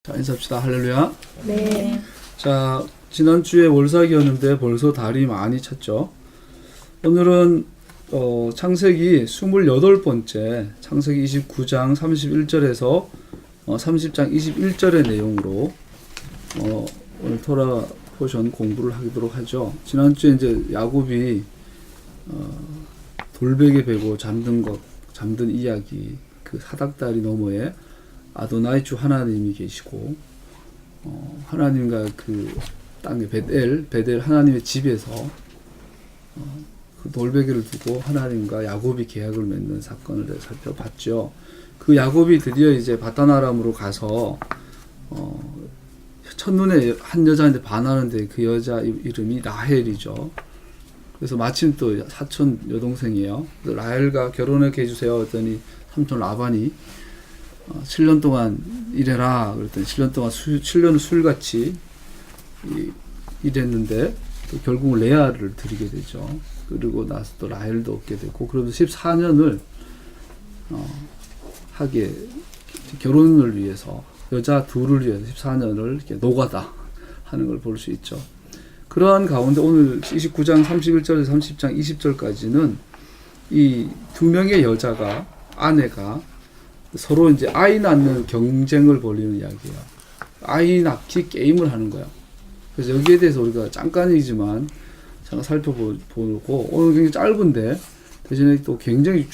자, 인사합시다. 할렐루야. 네. 자, 지난주에 월삭이었는데 벌써 달이 많이 찼죠. 오늘은 창세기 28번째, 창세기 29장 31절에서 30장 21절의 내용으로 오늘 토라 포션 공부를 하도록 하죠. 지난주에 이제 야곱이 돌베개 베고 잠든 이야기, 그 사닥다리 너머에 아도나이 주 하나님이 계시고 하나님과 그 땅에 베델 하나님의 집에서 그 돌베개를 두고 하나님과 야곱이 계약을 맺는 사건을 살펴봤죠. 그 야곱이 드디어 이제 바다나람으로 가서 첫눈에 한 여자한테 반하는데 그 여자 이름이 라헬이죠. 그래서 마침 또 사촌 여동생이에요. 라헬과 결혼을 해주세요 했더니 삼촌 라반이 7년 동안 일해라 그랬더니 7년 동안 7년을 술같이 일했는데 또 결국은 레아를 드리게 되죠. 그리고 나서 또 라헬도 얻게 되고 그러면서 14년을 하게 결혼을 위해서 여자 둘을 위해서 14년을 이렇게 노가다 하는 걸 볼 수 있죠. 그러한 가운데 오늘 29장 31절에서 30장 20절까지는 이 두 명의 여자가 아내가 서로 이제 아이 낳는 경쟁을 벌이는 이야기예요. 아이 낳기 게임을 하는 거예요. 그래서 여기에 대해서 우리가 잠깐이지만 잠깐 살펴보고 오늘 굉장히 짧은데 대신에 또 굉장히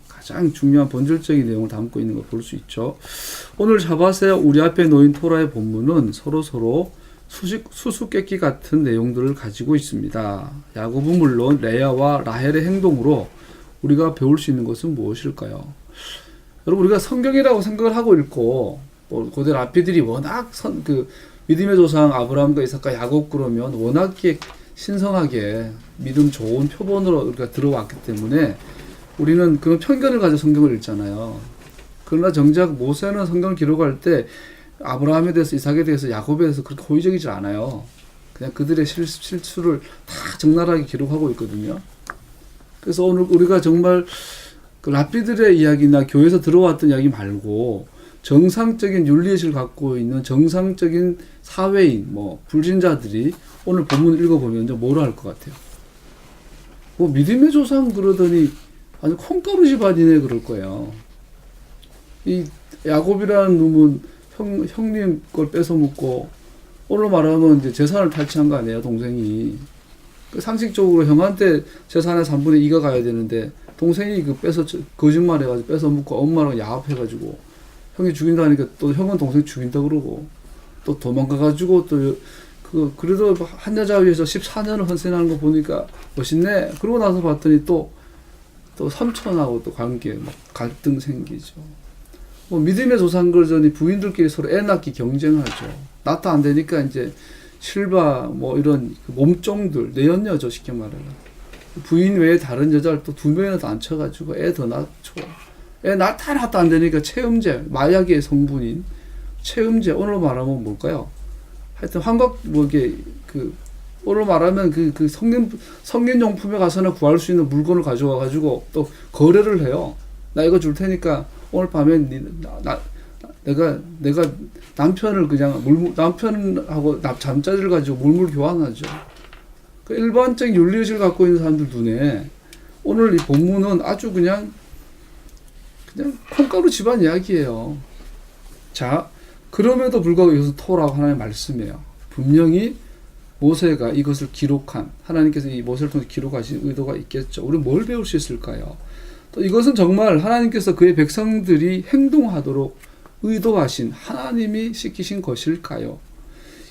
가장 중요한 본질적인 내용을 담고 있는 걸 볼 수 있죠. 오늘 잡아서 우리 앞에 놓인 토라의 본문은 서로 수수께끼 같은 내용들을 가지고 있습니다. 야곱은 물론 레아와 라헬의 행동으로 우리가 배울 수 있는 것은 무엇일까요? 여러분, 우리가 성경이라고 생각을 하고 읽고 고대 라피들이 워낙 믿음의 조상 아브라함과 이삭과 야곱 그러면 워낙 신성하게 믿음 좋은 표본으로 우리가 들어왔기 때문에 우리는 그런 편견을 가지고 성경을 읽잖아요. 그러나 정작 모세는 성경을 기록할 때 아브라함에 대해서 이삭에 대해서 야곱에 대해서 그렇게 호의적이지 않아요. 그냥 그들의 실수를 다 적나라하게 기록하고 있거든요. 그래서 오늘 우리가 정말 그 랍비들의 이야기나 교회에서 들어왔던 이야기 말고 정상적인 윤리의식을 갖고 있는 정상적인 사회인, 불신자들이 오늘 본문을 읽어보면 뭐라 할 것 같아요? 믿음의 조상 그러더니 아주 콩가루 집안이네 그럴 거예요. 이 야곱이라는 놈은 형님 걸 뺏어 먹고 오늘 말하면 이제 재산을 탈취한 거 아니에요, 동생이. 상식적으로 형한테 재산의 3분의 2가 가야 되는데 동생이 거짓말해가지고 뺏어 먹고 엄마랑 야합해가지고 형이 죽인다니까 또 형은 동생 죽인다 그러고 또 도망가가지고 그래도 한 여자 위해서 14년을 헌신하는 거 보니까 멋있네. 그러고 나서 봤더니 또 삼촌하고 또 관계 갈등 생기죠. 믿음의 조상 그러더니 부인들끼리 서로 애 낳기 경쟁하죠. 낳다 안 되니까 이제 실바 이런 몸종들 내연녀죠, 쉽게 말하면. 부인 외에 다른 여자를 또 2명이나 더 앉혀가지고 애 더 낳죠. 애 낳다 안 되니까 체음제, 마약의 성분인 체음제, 오늘 말하면 뭘까요? 하여튼 오늘 말하면 그 성인용품에 가서나 구할 수 있는 물건을 가져와가지고 또 거래를 해요. 나 이거 줄 테니까 오늘 밤에 내가 남편을 남편하고 잠자리를 가지고 물물 교환하죠. 그 일반적인 윤리의식을 갖고 있는 사람들 눈에 오늘 이 본문은 아주 그냥 콩가루 집안 이야기예요. 자, 그럼에도 불구하고 이것은 토라고 하나님의 말씀이에요. 분명히 모세가 이것을 기록한, 하나님께서 이 모세를 통해 기록하신 의도가 있겠죠. 우리는 뭘 배울 수 있을까요? 또 이것은 정말 하나님께서 그의 백성들이 행동하도록 의도하신 하나님이 시키신 것일까요?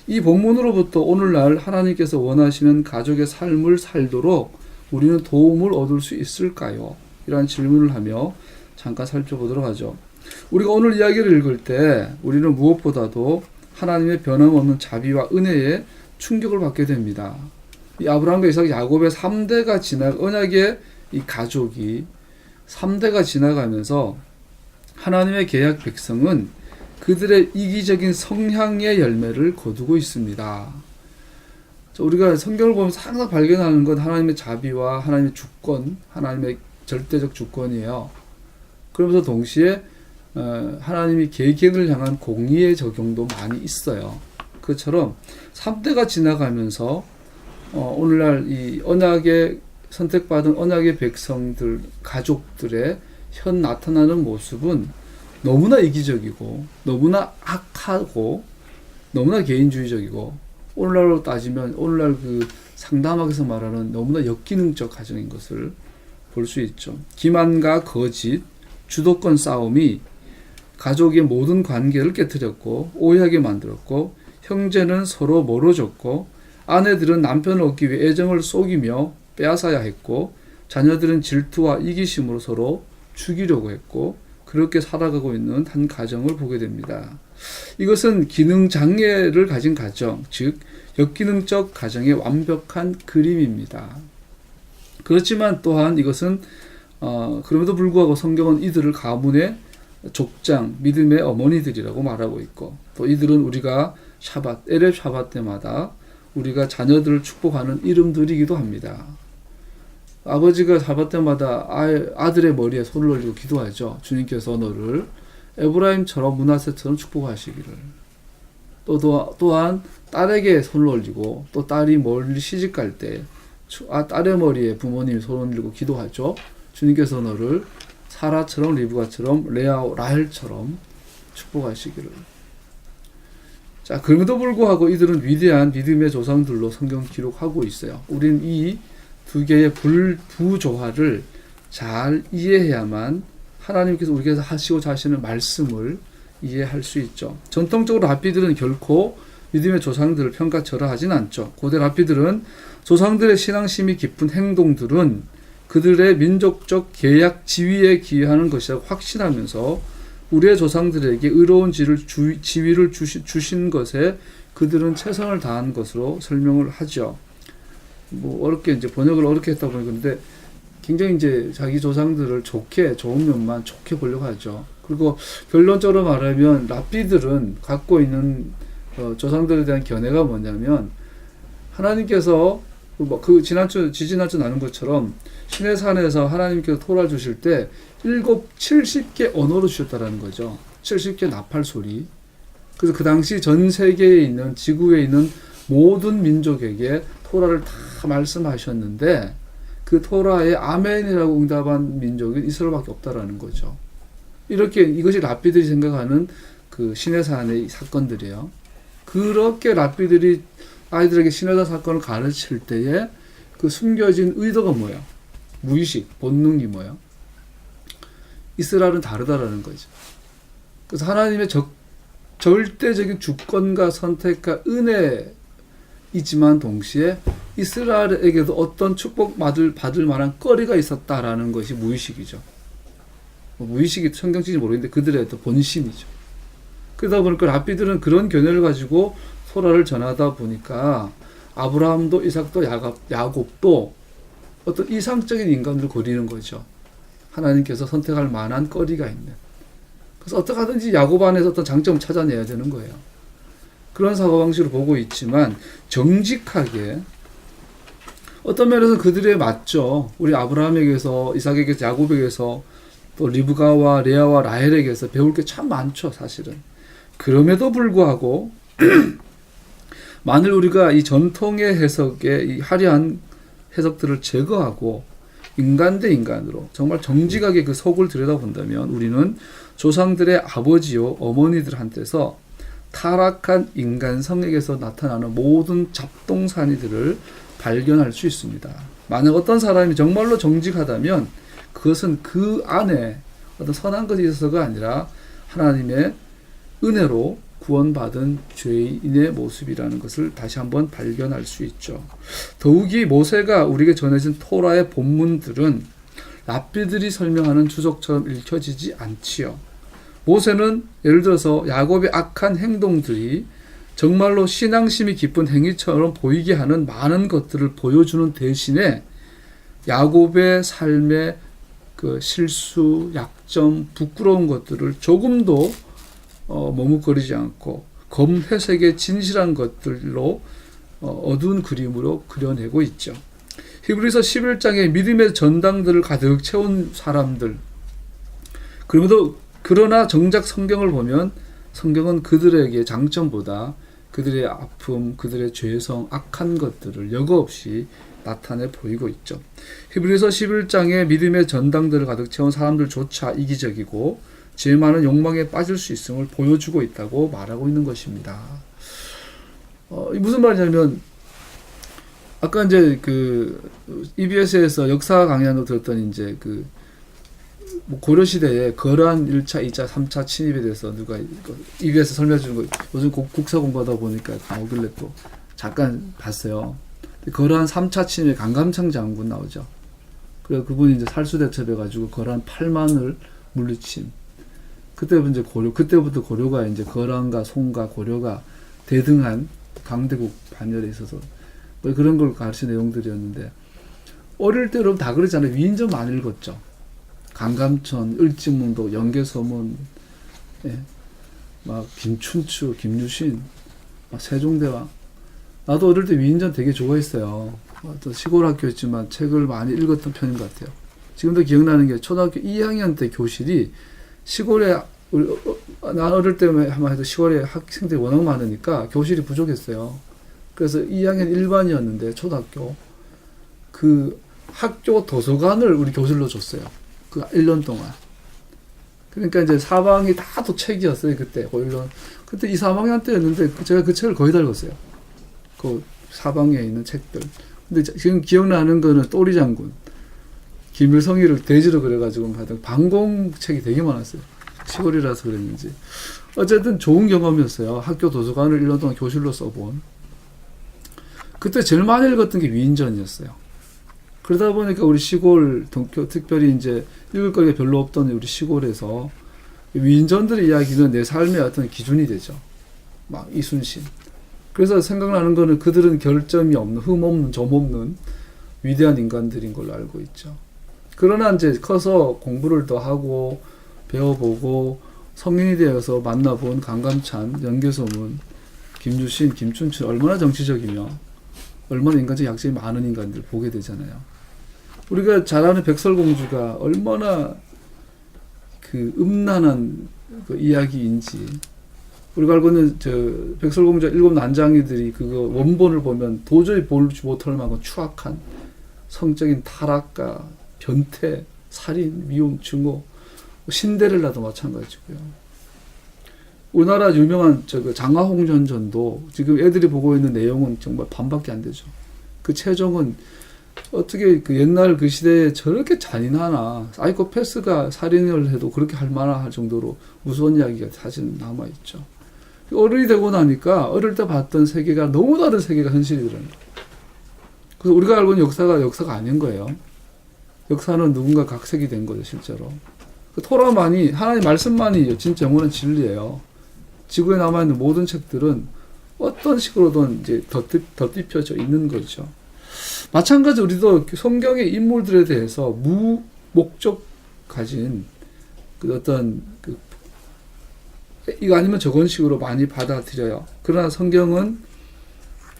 이 본문으로부터 오늘날 하나님께서 원하시는 가족의 삶을 살도록 우리는 도움을 얻을 수 있을까요? 이러한 질문을 하며 잠깐 살펴보도록 하죠. 우리가 오늘 이야기를 읽을 때 우리는 무엇보다도 하나님의 변함없는 자비와 은혜에 충격을 받게 됩니다. 이 아브라함과 이삭, 야곱의 3대가 언약의 이 가족이 3대가 지나가면서 하나님의 계약 백성은 그들의 이기적인 성향의 열매를 거두고 있습니다. 우리가 성경을 보면서 항상 발견하는 건 하나님의 자비와 하나님의 주권, 하나님의 절대적 주권이에요. 그러면서 동시에 하나님이 개개인을 향한 공의의 적용도 많이 있어요. 그처럼 3대가 지나가면서 오늘날 이 언약의 선택받은 언약의 백성들, 가족들의 현 나타나는 모습은 너무나 이기적이고 너무나 악하고 너무나 개인주의적이고 오늘날로 따지면 오늘날 그 상담학에서 말하는 너무나 역기능적 가정인 것을 볼 수 있죠. 기만과 거짓, 주도권 싸움이 가족의 모든 관계를 깨뜨렸고 오해하게 만들었고 형제는 서로 멀어졌고 아내들은 남편을 얻기 위해 애정을 속이며 빼앗아야 했고 자녀들은 질투와 이기심으로 서로 죽이려고 했고 그렇게 살아가고 있는 한 가정을 보게 됩니다. 이것은 기능 장애를 가진 가정, 즉 역기능적 가정의 완벽한 그림입니다. 그렇지만 또한 이것은 그럼에도 불구하고 성경은 이들을 가문의 족장, 믿음의 어머니들이라고 말하고 있고 또 이들은 우리가 샤밧, 에렙 샤밧 때마다 우리가 자녀들을 축복하는 이름들이기도 합니다. 아버지가 샤밧 때마다 아들의 머리에 손을 올리고 기도하죠. 주님께서 너를 에브라임처럼 므낫세처럼 축복하시기를. 또한 딸에게 손을 올리고 또 딸이 멀리 시집갈 때 딸의 머리에 부모님이 손을 올리고 기도하죠. 주님께서 너를 사라처럼 리브가처럼 라헬처럼 축복하시기를. 자, 그럼에도 불구하고 이들은 위대한 믿음의 조상들로 성경 기록하고 있어요. 우리는 이 두 개의 부조화를 잘 이해해야만 하나님께서 우리에게서 하시고자 하시는 말씀을 이해할 수 있죠. 전통적으로 랍비들은 결코 믿음의 조상들을 평가절하하진 않죠. 고대 랍비들은 조상들의 신앙심이 깊은 행동들은 그들의 민족적 계약 지위에 기여하는 것이라고 확신하면서 우리의 조상들에게 의로운 지위를 주신 것에 그들은 최선을 다한 것으로 설명을 하죠. 어렵게 이제 번역을 어렵게 했다 보니 근데 굉장히 이제 자기 조상들을 좋은 면만 좋게 보려고 하죠. 그리고 결론적으로 말하면 랍비들은 갖고 있는 조상들에 대한 견해가 뭐냐면 하나님께서 지지난주 나눈 것처럼 시내산에서 하나님께서 토라를 주실 때 70개 언어로 주셨다라는 거죠. 70개 나팔 소리. 그래서 그 당시 전 세계에 있는 지구에 있는 모든 민족에게 토라를 다 말씀하셨는데 그 토라에 아멘이라고 응답한 민족은 이스라엘밖에 없다라는 거죠. 이것이 랍비들이 생각하는 그 시내산의 사건들이에요. 그렇게 랍비들이 아이들에게 시내산 사건을 가르칠 때에 그 숨겨진 의도가 뭐야? 무의식, 본능이 뭐야? 이스라엘은 다르다라는 거죠. 그래서 하나님의 절대적인 주권과 선택과 은혜이지만 동시에 이스라엘에게도 어떤 축복받을 만한 거리가 있었다라는 것이 무의식이죠. 무의식이 성경적인지 모르겠는데 그들의 또 본심이죠. 그러다 보니까 랍비들은 그런 견해를 가지고 토라를 전하다 보니까 아브라함도 이삭도 야곱도 어떤 이상적인 인간을 그리는 거죠. 하나님께서 선택할 만한 거리가 있는. 그래서 어떻게 하든지 야곱 안에서 어떤 장점을 찾아내야 되는 거예요. 그런 사고방식으로 보고 있지만 정직하게 어떤 면에서 그들에 맞죠. 우리 아브라함에게서 이삭에게서 야곱에게서 또 리브가와 레아와 라헬에게서 배울 게 참 많죠. 사실은. 그럼에도 불구하고 만일 우리가 이 전통의 해석의 이 화려한 해석들을 제거하고 인간 대 인간으로 정말 정직하게 그 속을 들여다본다면 우리는 조상들의 아버지요 어머니들한테서 타락한 인간성에게서 나타나는 모든 잡동사니들을 발견할 수 있습니다. 만약 어떤 사람이 정말로 정직하다면 그것은 그 안에 어떤 선한 것이 있어서가 아니라 하나님의 은혜로 구원받은 죄인의 모습이라는 것을 다시 한번 발견할 수 있죠. 더욱이 모세가 우리에게 전해진 토라의 본문들은 랍비들이 설명하는 주석처럼 읽혀지지 않지요. 모세는 예를 들어서 야곱의 악한 행동들이 정말로 신앙심이 깊은 행위처럼 보이게 하는 많은 것들을 보여주는 대신에 야곱의 삶의 그 실수, 약점, 부끄러운 것들을 조금도 머뭇거리지 않고 검회색의 진실한 것들로 어두운 그림으로 그려내고 있죠. 히브리서 11장에 믿음의 전당들을 가득 채운 사람들, 그럼에도 그러나 정작 성경을 보면 성경은 그들에게 장점보다 그들의 아픔, 그들의 죄성, 악한 것들을 여과 없이 나타내 보이고 있죠. 히브리서 11장에 믿음의 전당들을 가득 채운 사람들조차 이기적이고 죄 많은 욕망에 빠질 수 있음을 보여주고 있다고 말하고 있는 것입니다. 무슨 말이냐면 아까 이제 그 EBS에서 역사 강연을 들었더니 이제 그 고려 시대에 거란 1차, 2차, 3차 침입에 대해서 누가 EBS 설명해 주는 거 요즘 국사 공부하다 보니까 나오길래 또 잠깐 봤어요. 거란 3차 침입에 강감창 장군 나오죠. 그래서 그분이 이제 살수대첩해 가지고 거란 8만을 물리친. 그때부터 고려가 이제 거란과 송과 고려가 대등한 강대국 반열에 있어서 뭐 그런 걸 가르치는 내용들이었는데 어릴 때 여러분 다 그러잖아요. 위인전 많이 읽었죠. 강감천, 을지문도, 연개서문, 예. 막 김춘추, 김유신, 막 세종대왕. 나도 어릴 때 위인전 되게 좋아했어요. 또 시골 학교였지만 책을 많이 읽었던 편인 것 같아요. 지금도 기억나는 게 초등학교 2학년 때 교실이 시골에 난 어릴 때만 해도 시골에 학생들이 워낙 많으니까 교실이 부족했어요. 그래서 2학년 1반이었는데 초등학교 그 학교 도서관을 우리 교실로 줬어요. 그 1년 동안. 그러니까 이제 사방이 다 또 책이었어요. 그때 고1년. 그때 2, 3학년 때였는데 제가 그 책을 거의 다 읽었어요. 그 사방에 있는 책들. 근데 지금 기억나는 거는 또리 장군 김일성이를 대지로 그래가지고 하던 방공책이 되게 많았어요. 시골이라서 그랬는지. 어쨌든 좋은 경험이었어요. 학교 도서관을 1년 동안 교실로 써본. 그때 제일 많이 읽었던 게 위인전이었어요. 그러다 보니까 우리 시골, 특별히 이제 읽을 거리가 별로 없던 우리 시골에서 위인전들의 이야기는 내 삶의 어떤 기준이 되죠. 막 이순신. 그래서 생각나는 거는 그들은 결점이 없는, 흠 없는, 점 없는 위대한 인간들인 걸로 알고 있죠. 그러나 이제 커서 공부를 더 하고 배워보고 성인이 되어서 만나본 강감찬, 연개소문, 김유신, 김춘추 얼마나 정치적이며 얼마나 인간적 약점이 많은 인간들을 보게 되잖아요. 우리가 잘 아는 백설공주가 얼마나 그 음란한 그 이야기인지 우리가 알고 있는 저 백설공주 7 난장이들이 그거 원본을 보면 도저히 보지 못할 만큼 추악한 성적인 타락과 변태, 살인, 미움, 증오, 신데렐라도 마찬가지고요. 우리나라 유명한 장화홍련전도 지금 애들이 보고 있는 내용은 정말 반밖에 안 되죠. 그 최종은 어떻게 그 옛날 그 시대에 저렇게 잔인하나, 사이코패스가 살인을 해도 그렇게 할 만할 정도로 무서운 이야기가 사실 남아있죠. 어른이 되고 나니까 어릴 때 봤던 세계가 너무 다른 세계가 현실이더라고요. 그래서 우리가 알고 있는 역사가 아닌 거예요. 역사는 누군가 각색이 된 거죠, 실제로. 그 토라만이, 하나님 말씀만이 진짜 영원한 진리예요. 지구에 남아있는 모든 책들은 어떤 식으로든 이제 덧입혀져 있는 거죠. 마찬가지 우리도 성경의 인물들에 대해서 무목적 가진 그 어떤 이거 아니면 저건 식으로 많이 받아들여요. 그러나 성경은,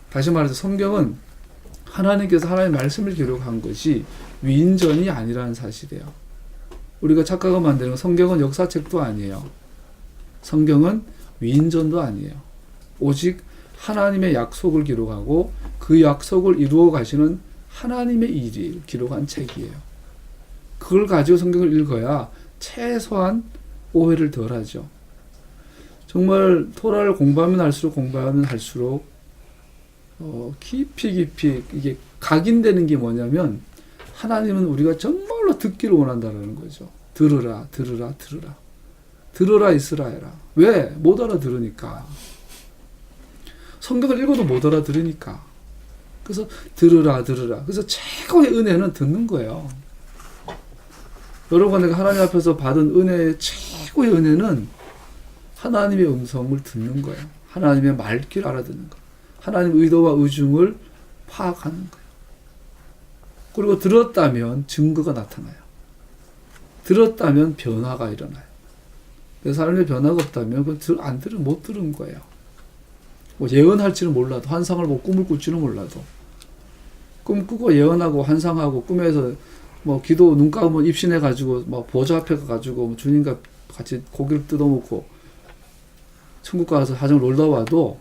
다시 말해서 성경은 하나님께서 하나님의 말씀을 기록한 것이 위인전이 아니라는 사실이에요. 우리가 착각하면 안 되는 건 성경은 역사책도 아니에요. 성경은 위인전도 아니에요. 오직 하나님의 약속을 기록하고 그 약속을 이루어 가시는 하나님의 일을 기록한 책이에요. 그걸 가지고 성경을 읽어야 최소한 오해를 덜 하죠. 정말 토라를 공부하면 할수록 깊이 이게 각인되는 게 뭐냐면 하나님은 우리가 정말로 듣기를 원한다는 거죠. 들으라 이스라엘아. 왜? 못 알아들으니까. 성경을 읽어도 못 알아들으니까. 그래서 들으라. 그래서 최고의 은혜는 듣는 거예요. 여러분, 내가 하나님 앞에서 받은 은혜의 최고의 은혜는 하나님의 음성을 듣는 거예요. 하나님의 말귀를 알아듣는 거예요. 하나님의 의도와 의중을 파악하는 거예요. 그리고 들었다면 증거가 나타나요. 들었다면 변화가 일어나요. 내 삶에 변화가 없다면 안 들으면 못 들은 거예요. 뭐 예언할지는 몰라도, 환상을 보고 꿈을 꿀지는 몰라도, 꿈 꾸고 예언하고 환상하고 꿈에서 뭐 기도 눈 감으면 입신해가지고 뭐 보좌 앞에 가가지고 주님과 같이 고기를 뜯어먹고 천국 가서 하정 놀다 와도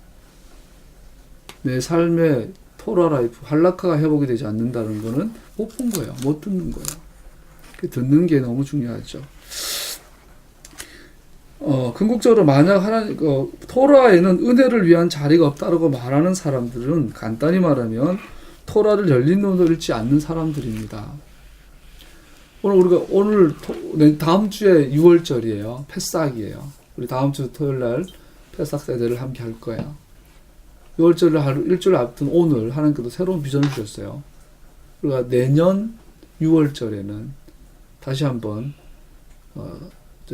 내 삶의 토라 라이프, 할라카가 회복이 되지 않는다는 거는 못 본 거예요. 못 듣는 거예요. 듣는 게 너무 중요하죠. 궁극적으로 만약 토라에는 은혜를 위한 자리가 없다라고 말하는 사람들은 간단히 말하면 토라를 열린 눈으로 읽지 않는 사람들입니다. 다음 주에 6월절이에요. 패삭이에요. 우리 다음 주 토요일 날 패삭 세대를 함께 할 거예요. 6월절을 일주일 앞둔 오늘 하나님께서 새로운 비전을 주셨어요. 그러니까 내년 6월절에는 다시 한번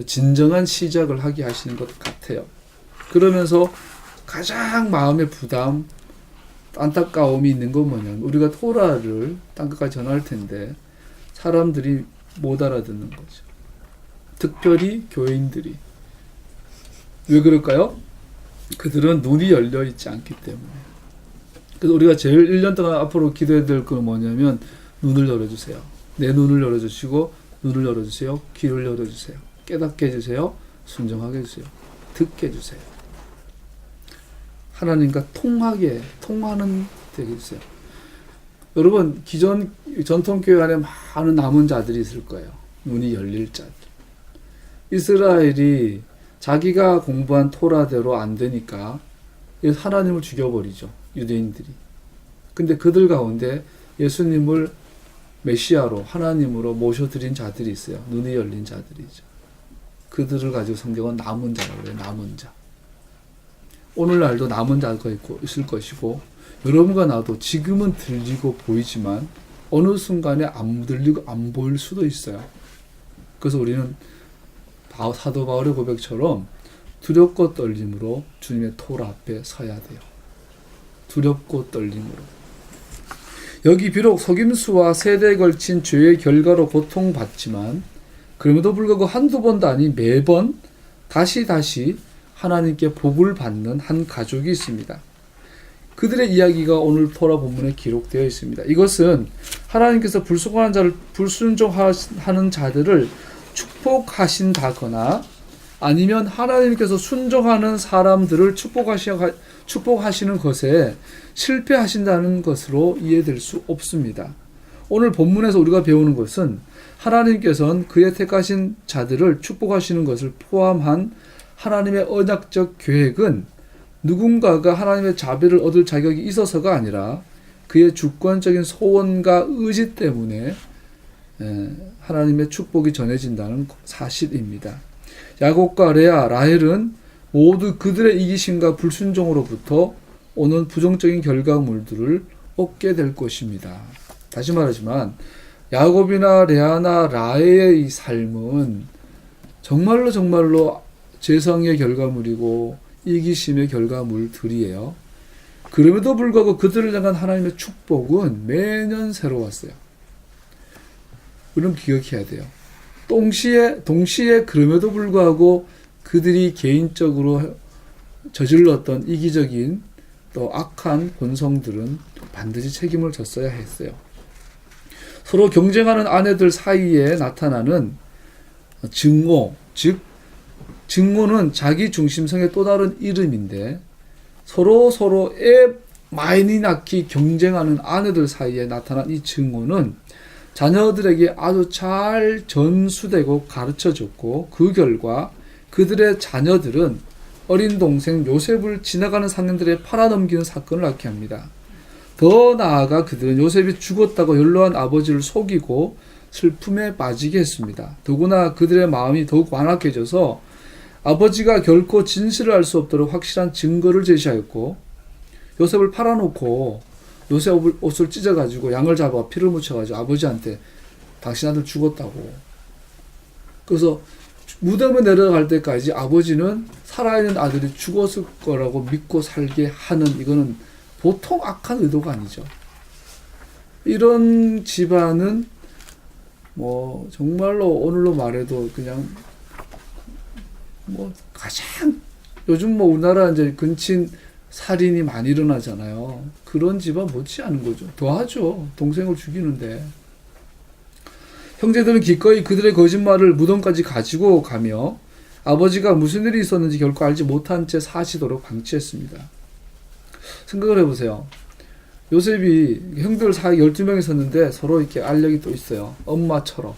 진정한 시작을 하게 하시는 것 같아요. 그러면서 가장 마음의 부담, 안타까움이 있는 건 뭐냐면 우리가 토라를 땅끝까지 전할 텐데 사람들이 못 알아듣는 거죠. 특별히 교인들이. 왜 그럴까요? 그들은 눈이 열려 있지 않기 때문에. 그래서 우리가 제일 1년 동안 앞으로 기도해야 될 건 뭐냐면 눈을 열어주세요. 내 눈을 열어주시고 눈을 열어주세요. 귀를 열어주세요. 깨닫게 해주세요. 순종하게 해주세요. 듣게 해주세요. 하나님과 통하는 되게 해주세요. 여러분, 기존 전통교회 안에 많은 남은 자들이 있을 거예요. 눈이 열릴 자들. 이스라엘이 자기가 공부한 토라대로 안 되니까 하나님을 죽여버리죠. 유대인들이. 근데 그들 가운데 예수님을 메시아로 하나님으로 모셔드린 자들이 있어요. 눈이 열린 자들이죠. 그들을 가지고 성경은 남은 자라고 그래요. 남은 자. 오늘날도 남은 자가 있을 것이고 여러분과 나도 지금은 들리고 보이지만 어느 순간에 안 들리고 안 보일 수도 있어요. 그래서 우리는 사도 바울의 고백처럼 두렵고 떨림으로 주님의 토라 앞에 서야 돼요. 두렵고 떨림으로. 여기 비록 속임수와 세대에 걸친 죄의 결과로 고통받지만 그럼에도 불구하고 한두 번도 아닌 매번 다시 하나님께 복을 받는 한 가족이 있습니다. 그들의 이야기가 오늘 토라 본문에 기록되어 있습니다. 이것은 하나님께서 불순종하는 자들을 축복하신다거나 아니면 하나님께서 순종하는 사람들을 축복하시는 것에 실패하신다는 것으로 이해될 수 없습니다. 오늘 본문에서 우리가 배우는 것은 하나님께서는 그의 택하신 자들을 축복하시는 것을 포함한 하나님의 언약적 계획은 누군가가 하나님의 자비를 얻을 자격이 있어서가 아니라 그의 주권적인 소원과 의지 때문에 하나님의 축복이 전해진다는 사실입니다. 야곱과 레아, 라헬은 모두 그들의 이기심과 불순종으로부터 오는 부정적인 결과물들을 얻게 될 것입니다. 다시 말하지만 야곱이나 레아나 라헬의 이 삶은 정말로 죄성의 결과물이고 이기심의 결과물들이에요. 그럼에도 불구하고 그들을 향한 하나님의 축복은 매년 새로웠어요. 우리는 기억해야 돼요. 동시에 그럼에도 불구하고 그들이 개인적으로 저질렀던 이기적인 또 악한 본성들은 반드시 책임을 졌어야 했어요. 서로 경쟁하는 아내들 사이에 나타나는 증오, 즉 증오는 자기 중심성의 또 다른 이름인데 서로에 많이 낳기 경쟁하는 아내들 사이에 나타난 이 증오는 자녀들에게 아주 잘 전수되고 가르쳐줬고 그 결과 그들의 자녀들은 어린 동생 요셉을 지나가는 상인들에 팔아넘기는 사건을 낳게 합니다. 더 나아가 그들은 요셉이 죽었다고 연로한 아버지를 속이고 슬픔에 빠지게 했습니다. 더구나 그들의 마음이 더욱 완악해져서 아버지가 결코 진실을 알 수 없도록 확실한 증거를 제시하였고 요셉을 팔아놓고 요셉 옷을 찢어가지고 양을 잡아 피를 묻혀가지고 아버지한테 당신 아들 죽었다고. 그래서 무덤에 내려갈 때까지 아버지는 살아있는 아들이 죽었을 거라고 믿고 살게 하는, 이거는 보통 악한 의도가 아니죠. 이런 집안은 정말로 오늘로 말해도 그냥 가장 요즘 우리나라 이제 근친 살인이 많이 일어나잖아요. 그런 집안 못지않은 거죠. 더하죠. 동생을 죽이는데. 형제들은 기꺼이 그들의 거짓말을 무덤까지 가지고 가며 아버지가 무슨 일이 있었는지 결코 알지 못한 채 사시도록 방치했습니다. 생각을 해보세요. 요셉이 형들 사이 12명 있었는데 서로 이렇게 알력이 또 있어요. 엄마처럼,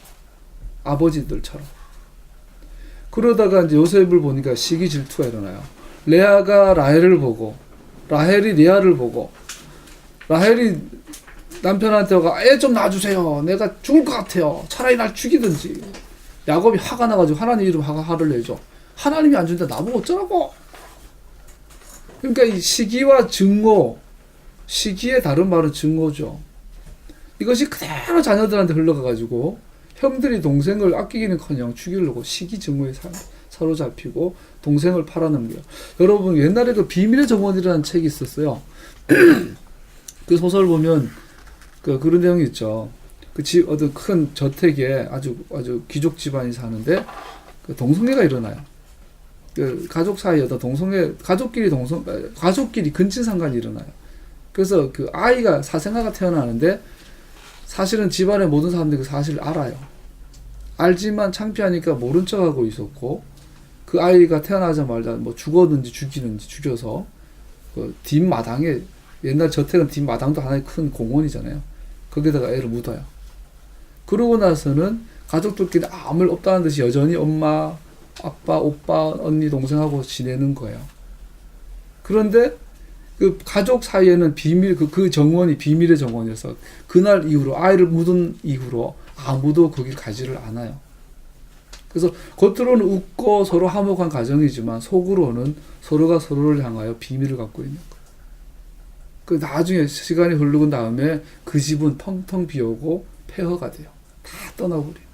아버지들처럼. 그러다가 이제 요셉을 보니까 시기 질투가 일어나요. 레아가 라헬을 보고, 라헬이 레아를 보고, 라헬이 남편한테 가, 애 좀 놔주세요. 내가 죽을 것 같아요. 차라리 날 죽이든지. 야곱이 화가 나가지고 하나님 이름 화를 내죠. 하나님이 안 준다. 나보고 어쩌라고. 그러니까 이 시기와 증오, 시기의 다른 말은 증오죠. 이것이 그대로 자녀들한테 흘러가가지고 형들이 동생을 아끼기는커녕 죽이려고 시기 증오에 사로잡히고 동생을 팔아넘겨요. 여러분 옛날에 그 비밀의 정원이라는 책이 있었어요. 그 소설 보면 그런 내용이 있죠. 어떤 큰 저택에 아주 귀족 집안이 사는데 그 동성애가 일어나요. 그 가족 사이에 가족끼리 근친상간이 일어나요. 그래서 그 아이가 사생아가 태어나는데 사실은 집안의 모든 사람들이 그 사실을 알아요. 알지만 창피하니까 모른 척하고 있었고 그 아이가 태어나자마자 뭐 죽었는지 죽여서 그 뒷마당에 옛날 저택은 뒷마당도 하나의 큰 공원이잖아요. 거기다가 애를 묻어요. 그러고 나서는 가족들끼리 아무 일 없다는 듯이 여전히 엄마, 아빠, 오빠, 언니, 동생하고 지내는 거예요. 그런데 그 가족 사이에는 그 정원이 비밀의 정원이어서 그날 이후로 아이를 묻은 이후로 아무도 거길 가지를 않아요. 그래서 겉으로는 웃고 서로 화목한 가정이지만 속으로는 서로가 서로를 향하여 비밀을 갖고 있는 거예요. 그 나중에 시간이 흐르고 다음에 그 집은 텅텅 비어오고 폐허가 돼요. 다 떠나버려요.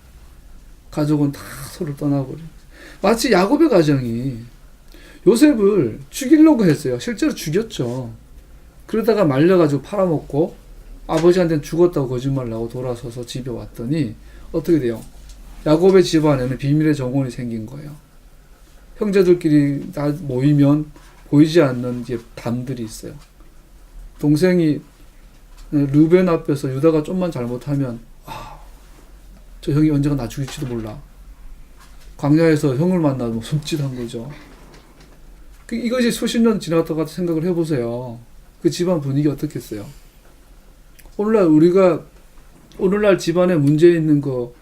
가족은 다 서로 떠나버려요. 마치 야곱의 가정이 요셉을 죽이려고 했어요. 실제로 죽였죠. 그러다가 말려가지고 팔아먹고 아버지한테는 죽었다고 거짓말을 하고 돌아서서 집에 왔더니 어떻게 돼요? 야곱의 집안에는 비밀의 정원이 생긴 거예요. 형제들끼리 다 모이면 보이지 않는 이제 담들이 있어요. 동생이 르벤 앞에서 유다가 좀만 잘못하면 저 형이 언제가 나 죽일지도 몰라. 광야에서 형을 만나면 숨짓한 거죠. 이것이 수십 년 지나갔다가 생각을 해보세요. 그 집안 분위기 어떻겠어요? 오늘날 집안에 문제 있는 거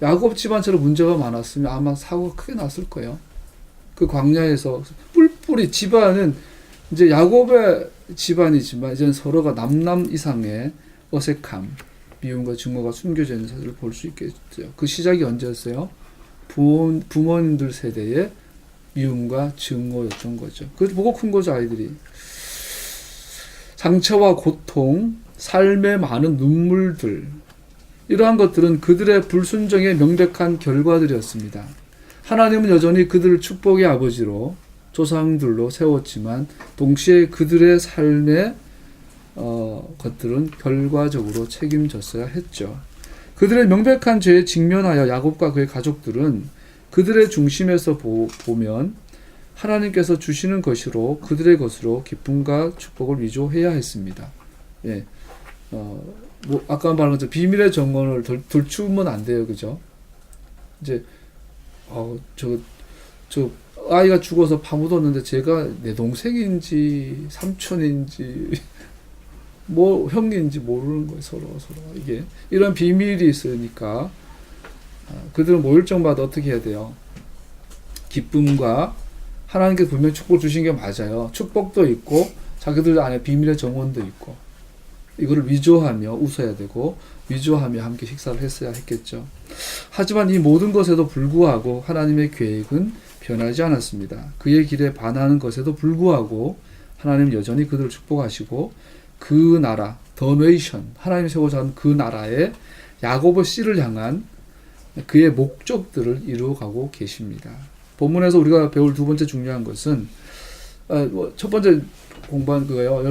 야곱 집안처럼 문제가 많았으면 아마 사고가 크게 났을 거예요. 그 광야에서 뿔뿔이 집안은 이제 야곱의 집안이지만 이제는 서로가 남남 이상의 어색함, 미움과 증오가 숨겨져 있는 사실을 볼 수 있겠죠. 그 시작이 언제였어요? 부모님들 세대의 미움과 증오였던 거죠. 그걸 보고 큰 거죠, 아이들이. 상처와 고통, 삶의 많은 눈물들, 이러한 것들은 그들의 불순종의 명백한 결과들이었습니다. 하나님은 여전히 그들을 축복의 아버지로 조상들로 세웠지만 동시에 그들의 삶의 것들은 결과적으로 책임졌어야 했죠. 그들의 명백한 죄에 직면하여 야곱과 그의 가족들은 그들의 중심에서 보면 하나님께서 주시는 것으로 그들의 것으로 기쁨과 축복을 위조해야 했습니다. 예, 아까 말한 것처럼 비밀의 정원을 들추면 안 돼요, 그죠? 이제 저 아이가 죽어서 파묻었는데 제가 내 동생인지 삼촌인지 뭐 형인지 모르는 거예요, 서로 이게 이런 비밀이 있으니까 그들은 모일정마다 어떻게 해야 돼요? 기쁨과 하나님께서 분명히 축복을 주신 게 맞아요. 축복도 있고 자기들 안에 비밀의 정원도 있고 이거를 위조하며 웃어야 되고 위조하며 함께 식사를 했어야 했겠죠. 하지만 이 모든 것에도 불구하고 하나님의 계획은 변하지 않았습니다. 그의 길에 반하는 것에도 불구하고 하나님은 여전히 그들을 축복하시고 그 나라, 더 네이션, 하나님이 세우고자 하는 그 나라의 야곱의 씨를 향한 그의 목적들을 이루어가고 계십니다. 본문에서 우리가 배울 두 번째 중요한 것은 첫 번째 공부한 거예요.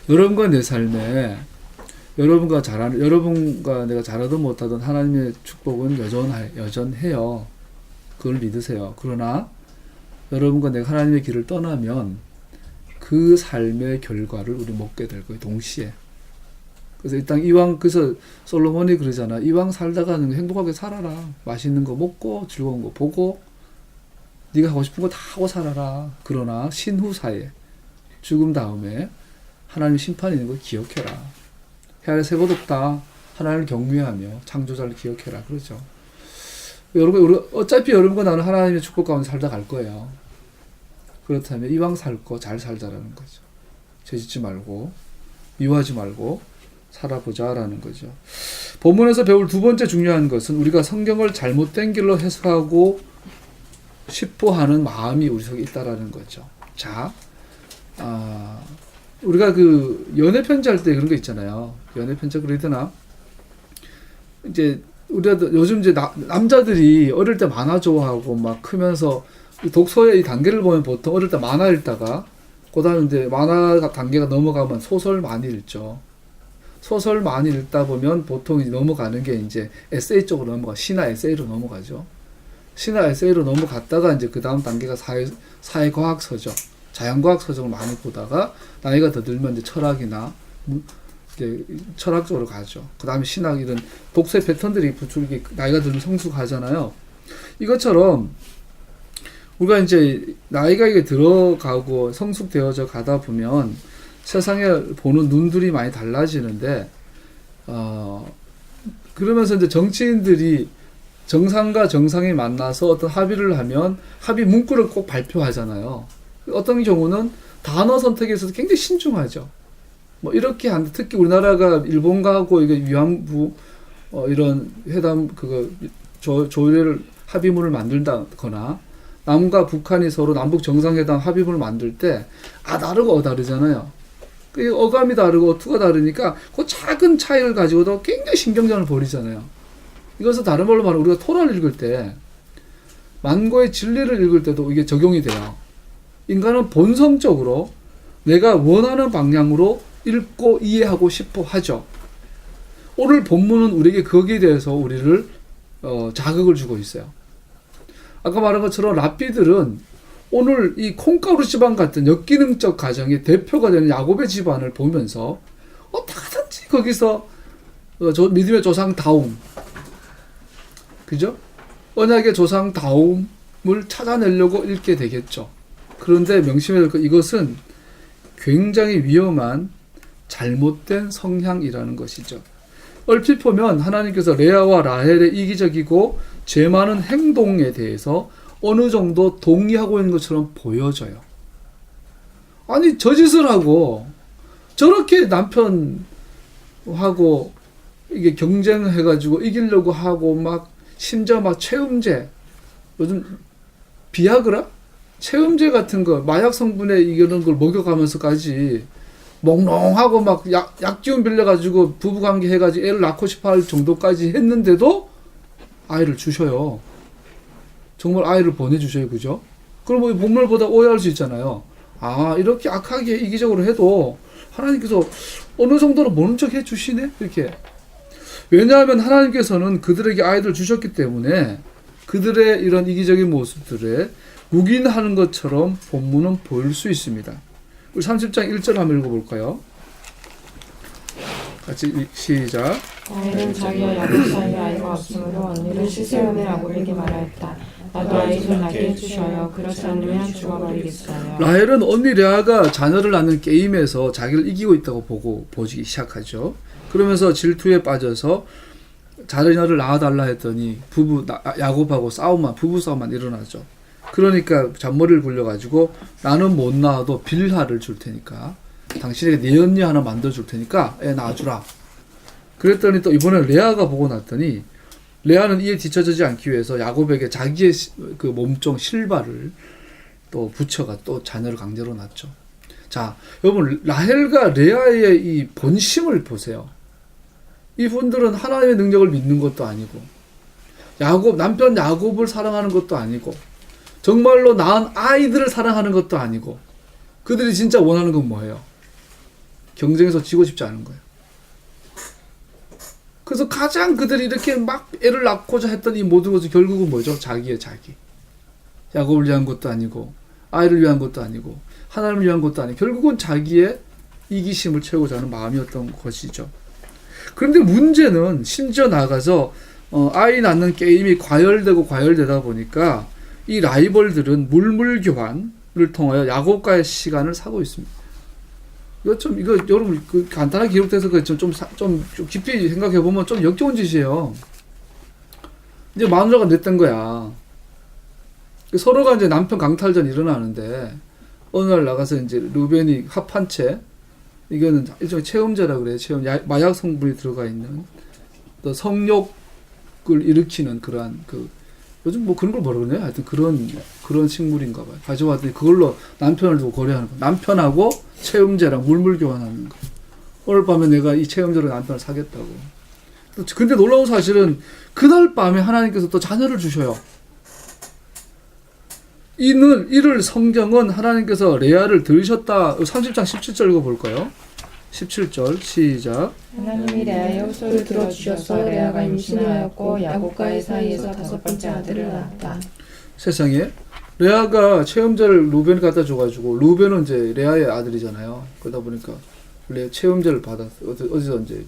여러분과 내 삶에 여러분과 내가 잘하든 못하든 하나님의 축복은 여전해요. 그걸 믿으세요. 그러나 여러분과 내가 하나님의 길을 떠나면 그 삶의 결과를 우리 먹게 될 거예요. 동시에. 그래서 일단 그래서 솔로몬이 그러잖아. 이왕 살다가는 행복하게 살아라. 맛있는 거 먹고 즐거운 거 보고 네가 하고 싶은 거 다 하고 살아라. 그러나 신후사에 죽음 다음에 하나님 심판이 있는 걸 기억해라. 해 아래 새 것 없다. 하나님을 경외하며 창조자를 기억해라. 그러죠. 여러분, 어차피 여러분과 나는 하나님의 축복 가운데 살다 갈 거예요. 그렇다면 이왕 살 거 잘 살자라는 거죠. 죄짓지 말고 미워하지 말고 살아보자라는 거죠. 본문에서 배울 두 번째 중요한 것은 우리가 성경을 잘못된 길로 해석하고 싶어 하는 마음이 우리 속에 있다라는 거죠. 자, 우리가 그 연애 편지 할 때 그런 거 있잖아요. 연애 편지 그래야 되나? 이제 우리가 요즘 이제 남자들이 어릴 때 만화 좋아하고 막 크면서 독서의 이 단계를 보면 보통 어릴 때 만화 읽다가 그다음에 이제 만화 단계가 넘어가면 소설 많이 읽죠. 소설 많이 읽다 보면 보통 이제 넘어가는 게 이제 에세이 쪽으로 신화 에세이로 넘어가죠. 신화 에세이로 넘어갔다가 이제 그 다음 단계가 사회과학 서적, 자연과학 서적을 많이 보다가 나이가 더 들면 이제 철학이나 이제 철학 쪽으로 가죠. 그 다음에 신학 이런 독서의 패턴들이 부추기 나이가 들면 성숙하잖아요. 이것처럼 우리가 이제 나이가 이게 들어가고 성숙되어져 가다 보면 세상에 보는 눈들이 많이 달라지는데, 그러면서 이제 정치인들이 정상과 정상이 만나서 어떤 합의를 하면 합의 문구를 꼭 발표하잖아요. 어떤 경우는 단어 선택에서도 굉장히 신중하죠. 뭐 이렇게 하는데 특히 우리나라가 일본과하고 이게 위안부 이런 회담 조례를 합의문을 만들다거나 남과 북한이 서로 남북 정상회담 합의문을 만들 때 다르고 다르잖아요. 그 어감이 다르고 어투가 다르니까 그 작은 차이를 가지고도 굉장히 신경전을 벌이잖아요. 이것은 다른 말로 말하면 우리가 토라를 읽을 때 만고의 진리를 읽을 때도 이게 적용이 돼요. 인간은 본성적으로 내가 원하는 방향으로 읽고 이해하고 싶어 하죠. 오늘 본문은 우리에게 거기에 대해서 우리를 자극을 주고 있어요. 아까 말한 것처럼 랍비들은 오늘 이 콩가루 집안 같은 역기능적 가정의 대표가 되는 야곱의 집안을 보면서 어떻게든지 거기서 믿음의 조상다움, 그죠? 언약의 조상다움을 찾아내려고 읽게 되겠죠. 그런데 명심해야 될 것, 이것은 굉장히 위험한 잘못된 성향이라는 것이죠. 얼핏 보면 하나님께서 레아와 라헬의 이기적이고 죄 많은 행동에 대해서 어느 정도 동의하고 있는 것처럼 보여져요. 아니, 저 짓을 하고 저렇게 남편하고 이게 경쟁해가지고 이기려고 하고 막 심지어 막 체음제, 요즘 비아그라? 체음제 같은 거, 마약 성분에 이런 걸 먹여가면서까지 몽롱하고 막 약기운 빌려가지고 부부관계 해가지고 애를 낳고 싶어 할 정도까지 했는데도 아이를 주셔요. 정말 아이를 보내주셔요. 그죠? 그럼 뭐 본문보다 오해할 수 있잖아요. 이렇게 악하게 이기적으로 해도 하나님께서 어느 정도로 모른 척 해주시네? 이렇게. 왜냐하면 하나님께서는 그들에게 아이들을 주셨기 때문에 그들의 이런 이기적인 모습들에 묵인하는 것처럼 본문은 보일 수 있습니다. 우리 30장 1절 한번 읽어볼까요? 같이 시작. 라헬은 자기와 야곱 사이에 아이가 없으므로 언니를 시세온의 야곱에게 말하였다. 나도 아이를 낳게 해주셔요. 그렇지 않으면 죽어버리겠어요. 라헬은 언니 레아가 자녀를 낳는 게임에서 자기를 이기고 있다고 보기 시작하죠. 그러면서 질투에 빠져서 자녀를 낳아달라 했더니 야곱하고 부부 싸움만 일어나죠. 그러니까 잔머리를 굴려가지고 나는 못 낳아도 빌하를 줄 테니까 당신에게 내 언니 하나 만들어줄 테니까 애 낳아주라. 그랬더니 또 이번에 레아가 보고 났더니 레아는 이에 뒤처지지 않기 위해서 야곱에게 자기의 그 몸종 실바를 또 붙여가 또 자녀를 강제로 낳죠. 자, 여러분 라헬과 레아의 이 본심을 보세요. 이분들은 하나님의 능력을 믿는 것도 아니고 남편 야곱을 사랑하는 것도 아니고 정말로 낳은 아이들을 사랑하는 것도 아니고 그들이 진짜 원하는 건 뭐예요? 경쟁에서 지고 싶지 않은 거예요. 그래서 가장 그들이 이렇게 막 애를 낳고자 했던 이 모든 것은 결국은 뭐죠? 자기의 자기. 야곱을 위한 것도 아니고 아이를 위한 것도 아니고 하나님을 위한 것도 아니고 결국은 자기의 이기심을 채우고자 하는 마음이었던 것이죠. 그런데 문제는 심지어 나가서 아이 낳는 게임이 과열되다 보니까 이 라이벌들은 물물 교환을 통하여 야곱과의 시간을 사고 있습니다. 이거 여러분 그 간단하게 기록돼서 좀 깊이 생각해 보면 좀 역겨운 짓이에요. 이제 마누라가 냈던 거야. 서로가 이제 남편 강탈전이 일어나는데 어느 날 나가서 이제 루벤이 합한 채, 이거는 일종의 체험제라 그래요. 마약 성분이 들어가 있는 또 성욕을 일으키는 그러한 요즘 뭐 그런 걸 뭐라 그러냐? 하여튼 그런 식물인가 봐요. 가져왔더니 그걸로 남편을 두고 거래하는 거. 남편하고 체험제랑 물물 교환하는 거. 오늘 밤에 내가 이 체험제로 남편을 사겠다고. 근데 놀라운 사실은 그날 밤에 하나님께서 또 자녀를 주셔요. 이를 성경은 하나님께서 레아를 들으셨다. 30장 17절 읽어볼까요? 17절 시작. 하나님이 레아의 호소를 들어주셔서 레아가 임신하였고 야곱과의 사이에서 5번째 아들을 낳았다. 세상에 레아가 체험제를 루벤 갖다 줘가지고, 루벤은 이제 레아의 아들이잖아요. 그러다 보니까 체험제를 어디서 이제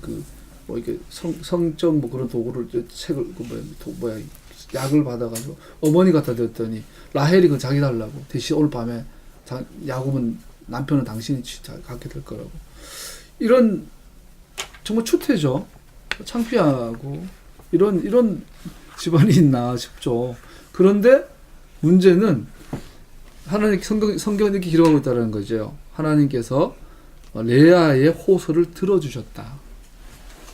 이렇게 성적 뭐 그런 도구를 책을 약을 받아가지고 어머니 갖다 줬더니 라헬이 그 자기 달라고, 대신 오늘 밤에 야곱은 남편은 당신이 갖게 될 거라고. 이런 정말 추태죠. 창피하고 이런 집안이 있나 싶죠. 그런데 문제는 하나님 성경은 이렇게 기록하고 있다는 거죠. 하나님께서 레아의 호소를 들어주셨다.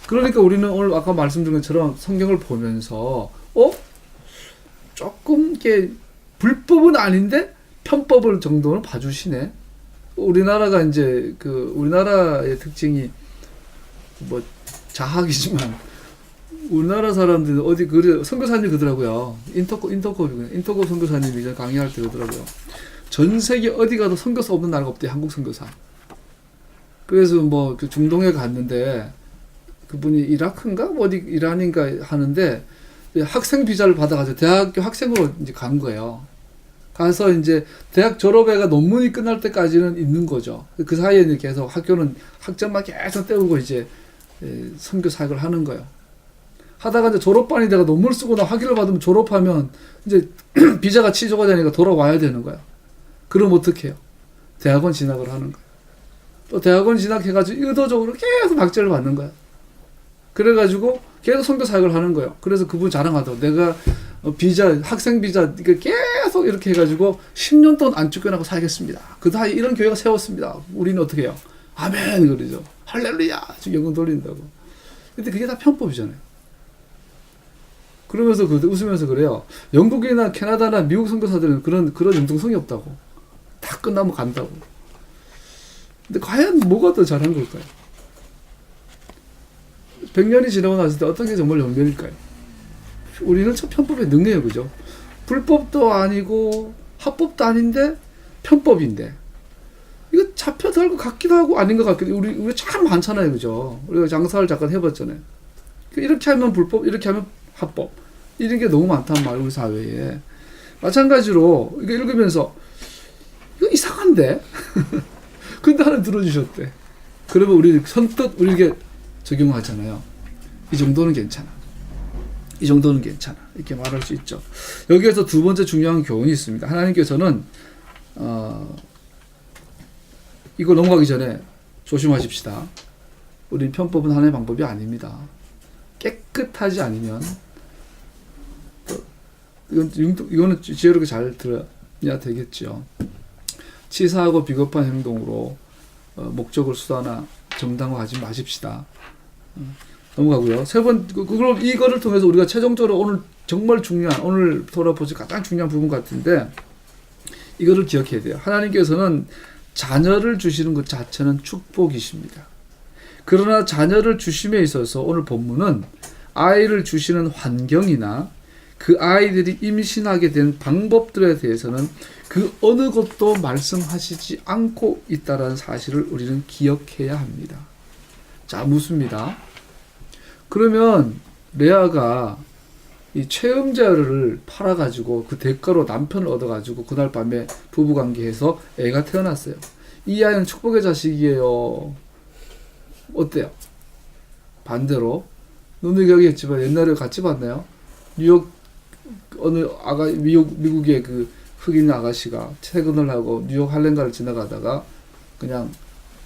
그러니까 우리는 오늘 아까 말씀드린 것처럼 성경을 보면서 조금 이게 불법은 아닌데 편법을 정도는 봐주시네. 우리나라가 이제 우리나라의 특징이 뭐 자학이지만 우리나라 사람들은 어디 선교사님 그러더라고요. 인터컵 선교사님이 이제 강의할 때 그러더라고요. 전 세계 어디 가도 선교사 없는 나라가 없대. 한국 선교사. 그래서 뭐 중동에 갔는데 그분이 이라크인가 어디 이란인가 하는데 학생 비자를 받아가지고 대학교 학생으로 이제 간 거예요. 가서 이제 대학 졸업회가 논문이 끝날 때까지는 있는 거죠. 그 사이에 계속 학점만 계속 때우고 이제 선교 사역을 하는 거예요. 하다가 이제 졸업반이 돼가 논문을 쓰고 나 학위를 받으면 졸업하면 이제 비자가 취소가 되니까 돌아와야 되는 거야. 그럼 어떻게 해요? 대학원 진학을 하는 거야. 또 대학원 진학해가지고 의도적으로 계속 박제를 받는 거야. 그래가지고 계속 선교 사역을 하는 거예요. 그래서 그분 자랑하더라고. 내가 학생 비자 계속 이렇게 해가지고 10년 동안 안 쫓겨나고 살겠습니다. 그 사이 이런 교회가 세웠습니다. 우리는 어떻게 해요? 아멘 그러죠. 할렐루야 지금 영광 돌린다고. 근데 그게 다 편법이잖아요. 그러면서 웃으면서 그래요. 영국이나 캐나다나 미국 선교사들은 그런 융통성이 없다고. 다 끝나면 간다고. 근데 과연 뭐가 더 잘한 걸까요? 100년이 지나고 났을 때 어떤 게 정말 영변일까요? 우리는 참 편법에 능해요, 그죠? 불법도 아니고 합법도 아닌데 편법인데 이거 잡혀들 것 같기도 하고 아닌 것 같기도. 우리 참 많잖아요, 그죠? 우리가 장사를 잠깐 해봤잖아요. 이렇게 하면 불법, 이렇게 하면 합법, 이런 게 너무 많단 말이에요, 우리 사회에. 마찬가지로 이거 읽으면서 이거 이상한데? 근데 하나 들어주셨대. 그러면 우리 선뜻 우리에게 적용하잖아요. 이 정도는 괜찮아. 이 정도는 괜찮아. 이렇게 말할 수 있죠. 여기에서 두 번째 중요한 교훈이 있습니다. 하나님께서는 이거 넘어가기 전에 조심하십시다. 우린 편법은 하나의 방법이 아닙니다. 깨끗하지 않으면 이거는 지혜롭게 잘 들어야 되겠죠. 치사하고 비겁한 행동으로 목적을 수단화 정당화하지 마십시다. 넘어가고요. 세 번, 이거를 통해서 우리가 최종적으로 오늘 정말 중요한, 오늘 돌아보지 가장 중요한 부분 같은데, 이거를 기억해야 돼요. 하나님께서는 자녀를 주시는 것 자체는 축복이십니다. 그러나 자녀를 주심에 있어서 오늘 본문은 아이를 주시는 환경이나 그 아이들이 임신하게 된 방법들에 대해서는 그 어느 것도 말씀하시지 않고 있다는 사실을 우리는 기억해야 합니다. 자, 묻습니다. 그러면 레아가 이 체험자를 팔아가지고 그 대가로 남편을 얻어가지고 그날 밤에 부부관계해서 애가 태어났어요. 이 아이는 축복의 자식이에요. 어때요? 반대로 눈을 여기겠지만 옛날에 같이 봤나요? 뉴욕 어느 미국의 그 흑인 아가씨가 퇴근을 하고 뉴욕 할렘가를 지나가다가 그냥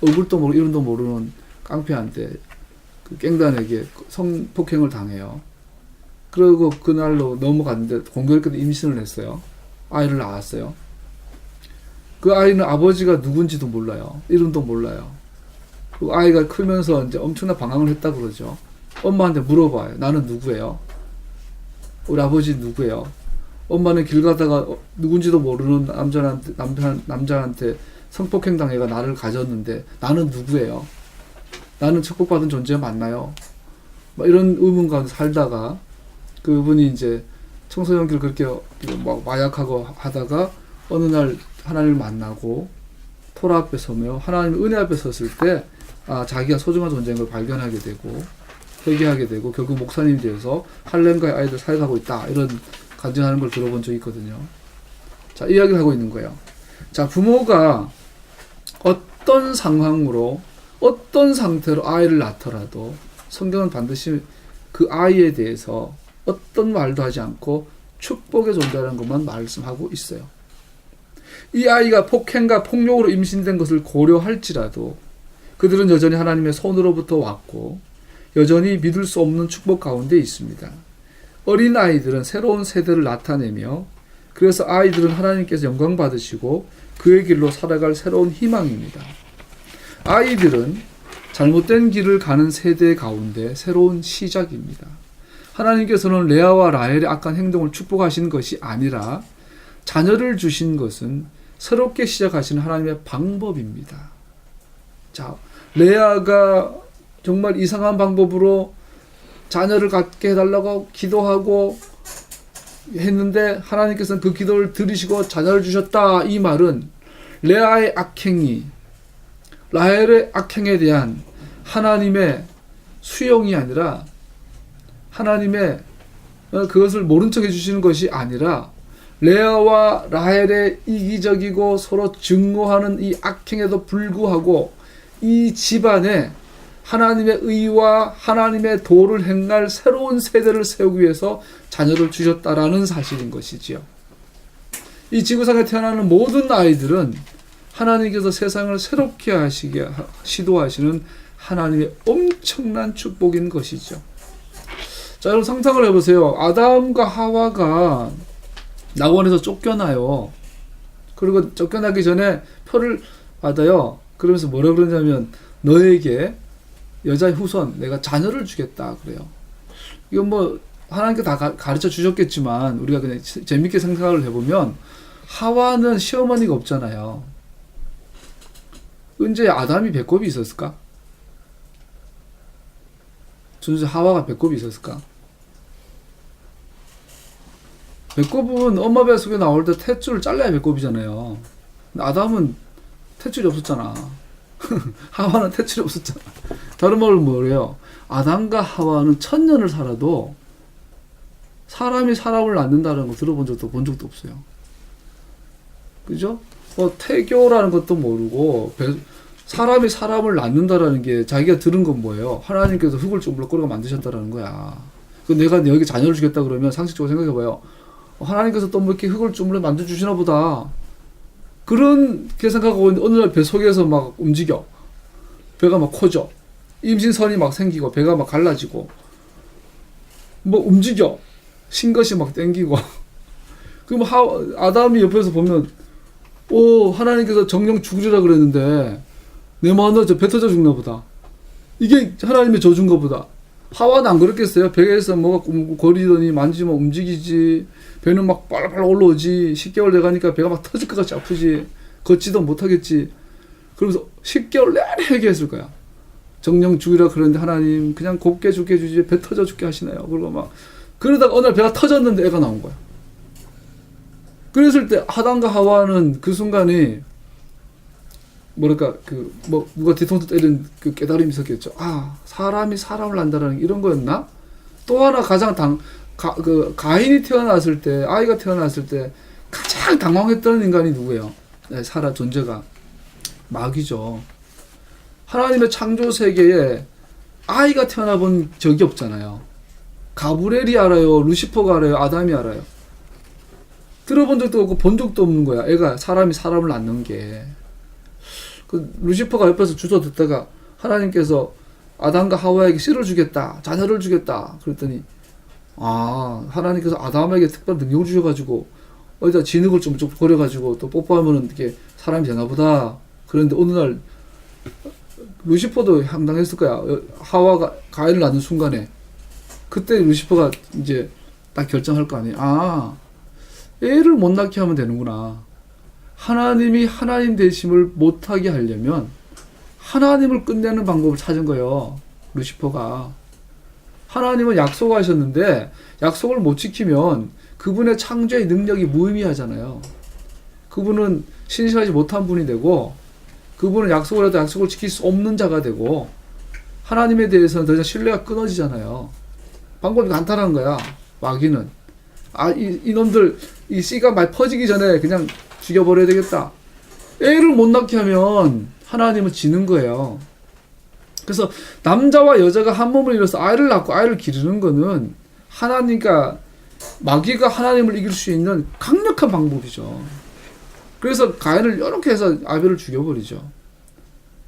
얼굴도 모르고 이름도 모르는 깡패한테 그 갱단에게 성폭행을 당해요. 그리고 그날로 넘어갔는데 공교롭게도 임신을 했어요. 아이를 낳았어요. 그 아이는 아버지가 누군지도 몰라요. 이름도 몰라요. 그 아이가 크면서 이제 엄청난 방황을 했다 그러죠. 엄마한테 물어봐요. 나는 누구예요? 우리 아버지 누구예요? 엄마는 길 가다가 누군지도 모르는 남자한테 성폭행 당해가 나를 가졌는데 나는 누구예요? 나는 축복받은 존재 맞나요? 막 이런 의문 가운데 살다가 그분이 이제 청소년기를 그렇게 막 마약하고 하다가 어느 날 하나님을 만나고 토라 앞에 서며 하나님의 은혜 앞에 섰을 때 자기가 소중한 존재인 걸 발견하게 되고 회개하게 되고 결국 목사님이 되어서 할렘가의 아이들 사역하고 있다 이런 간증하는 걸 들어본 적이 있거든요. 자, 이야기를 하고 있는 거예요. 자, 부모가 어떤 상황으로 어떤 상태로 아이를 낳더라도 성경은 반드시 그 아이에 대해서 어떤 말도 하지 않고 축복의 존재라는 것만 말씀하고 있어요. 이 아이가 폭행과 폭력으로 임신된 것을 고려할지라도 그들은 여전히 하나님의 손으로부터 왔고 여전히 믿을 수 없는 축복 가운데 있습니다. 어린 아이들은 새로운 세대를 나타내며 그래서 아이들은 하나님께서 영광 받으시고 그의 길로 살아갈 새로운 희망입니다. 아이들은 잘못된 길을 가는 세대 가운데 새로운 시작입니다. 하나님께서는 레아와 라헬의 악한 행동을 축복하신 것이 아니라 자녀를 주신 것은 새롭게 시작하시는 하나님의 방법입니다. 자, 레아가 정말 이상한 방법으로 자녀를 갖게 해달라고 기도하고 했는데 하나님께서는 그 기도를 들으시고 자녀를 주셨다. 이 말은 레아의 악행이 라헬의 악행에 대한 하나님의 수용이 아니라 하나님의 그것을 모른 척 해주시는 것이 아니라 레아와 라헬의 이기적이고 서로 증오하는 이 악행에도 불구하고 이 집안에 하나님의 의와 하나님의 도를 행할 새로운 세대를 세우기 위해서 자녀를 주셨다라는 사실인 것이지요. 이 지구상에 태어나는 모든 아이들은 하나님께서 세상을 새롭게 하시게 시도하시는 하나님의 엄청난 축복인 것이죠. 자, 여러분 상상을 해보세요. 아담과 하와가 낙원에서 쫓겨나요. 그리고 쫓겨나기 전에 표를 받아요. 그러면서 뭐라 그러냐면 너에게 여자의 후손 내가 자녀를 주겠다 그래요. 이건 뭐 하나님께 다 가르쳐 주셨겠지만 우리가 그냥 재밌게 생각을 해보면 하와는 시어머니가 없잖아요. 언제 아담이 배꼽이 있었을까?純粋하와가 배꼽이 있었을까? 배꼽은 엄마 배 속에 나올 때 탯줄을 잘라야 배꼽이잖아요. 근데 아담은 탯줄이 없었잖아. 하와는 탯줄이 없었잖아. 다른 말로 뭐래요? 아담과 하와는 1000년을 살아도 사람이 사람을 낳는다는 거 들어본 적도 본 적도 없어요. 그죠? 태교라는 것도 모르고 사람이 사람을 낳는다라는 게 자기가 들은 건 뭐예요? 하나님께서 흙을 주물럭거리고 만드셨다라는 거야. 내가 너에게 자녀를 주겠다 그러면 상식적으로 생각해봐요. 하나님께서 또 뭐 이렇게 흙을 주물럭 만들어주시나 보다. 그렇게 생각하고 있는데 어느 날 배 속에서 막 움직여. 배가 막 커져. 임신선이 막 생기고 배가 막 갈라지고 뭐 움직여. 신것이 막 땡기고. 그럼 아담이 옆에서 보면 하나님께서 정령 죽으리라 그랬는데 내 마음도 배 터져 죽나 보다. 이게 하나님의 저주인가 보다. 하와는 안 그렇겠어요? 배에서 뭐가 거리더니 만지면 움직이지. 배는 막 빨빨 올라오지. 10개월 돼가니까 배가 막 터질 것 같이 아프지. 걷지도 못하겠지. 그러면서 10개월 내내 회개했을 거야. 정령 죽이라 그러는데 하나님 그냥 곱게 죽게 해주지 배 터져 죽게 하시나요? 그러고 막 그러다가 어느 날 배가 터졌는데 애가 나온 거야. 그랬을 때 아담과 하와는 그 순간에 뭐랄까 누가 뒤통수 때린 그 깨달음이 있었겠죠. 사람이 사람을 낳는다라는 이런 거였나? 또 하나 가장 가인이 태어났을 때 아이가 태어났을 때 가장 당황했던 인간이 누구예요? 존재가 마귀죠. 하나님의 창조 세계에 아이가 태어나본 적이 없잖아요. 가브리엘이 알아요? 루시퍼가 알아요? 아담이 알아요? 들어본 적도 없고 본 적도 없는 거야. 애가 사람이 사람을 낳는 게. 그 루시퍼가 옆에서 주워 듣다가 하나님께서 아담과 하와에게 씨를 주겠다, 자녀를 주겠다. 그랬더니 하나님께서 아담에게 특별한 능력을 주셔가지고 어디다 진흙을 좀 버려가지고 또 뽀뽀하면은 이렇게 사람이 되나 보다. 그런데 어느 날 루시퍼도 황당했을 거야. 하와가 가인을 낳는 순간에 그때 루시퍼가 이제 딱 결정할 거 아니에요. 애를 못 낳게 하면 되는구나. 하나님이 하나님 되심을 못하게 하려면 하나님을 끝내는 방법을 찾은 거예요. 루시퍼가. 하나님은 약속하셨는데 약속을 못 지키면 그분의 창조의 능력이 무의미하잖아요. 그분은 신실하지 못한 분이 되고 그분은 약속을 해도 약속을 지킬 수 없는 자가 되고 하나님에 대해서는 더 이상 신뢰가 끊어지잖아요. 방법이 간단한 거야. 마귀는. 이놈들 이 씨가 많이 퍼지기 전에 그냥 죽여버려야 되겠다. 애를 못 낳게 하면 하나님은 지는 거예요. 그래서 남자와 여자가 한 몸을 이뤄서 아이를 낳고 아이를 기르는 거는 하나님과 마귀가 하나님을 이길 수 있는 강력한 방법이죠. 그래서 가인을 이렇게 해서 아벨을 죽여버리죠.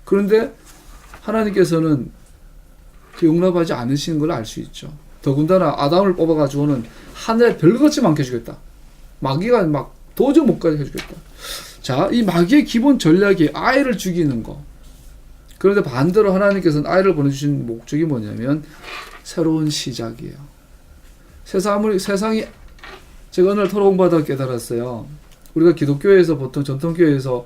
그런데 하나님께서는 용납하지 않으시는 걸 알 수 있죠. 더군다나 아담을 뽑아가지고는 하늘에 별것이 많게 해주겠다. 마귀가 막 도저히 못 가게 해주겠다. 자, 이 마귀의 기본 전략이 아이를 죽이는 거. 그런데 반대로 하나님께서는 아이를 보내주신 목적이 뭐냐면 새로운 시작이에요. 세상이 제가 어느 날 토론 공부하다가 깨달았어요. 우리가 기독교에서 보통 전통교회에서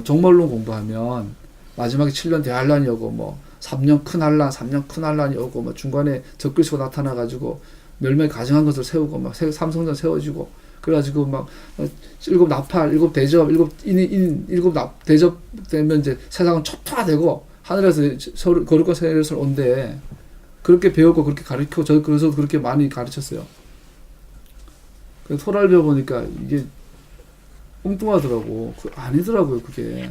종말론 공부하면 마지막에 7년 대환란이 오고 뭐 3년 큰 환란, 3년 큰 환란이 오고 뭐 중간에 적그리스도가 나타나가지고 멸망 가증한 것을 세우고 막 삼성전 세워지고 그래가지고 막 7 나팔, 7 대접, 7 대접 되면 이제 세상은 초토화되고 하늘에서 서로 거룩과 세례를 온대. 그렇게 배웠고 그렇게 가르치고 저 그래서 그렇게 많이 가르쳤어요. 그 토라를 배워보니까 이게 엉뚱하더라고. 아니더라고요, 그게.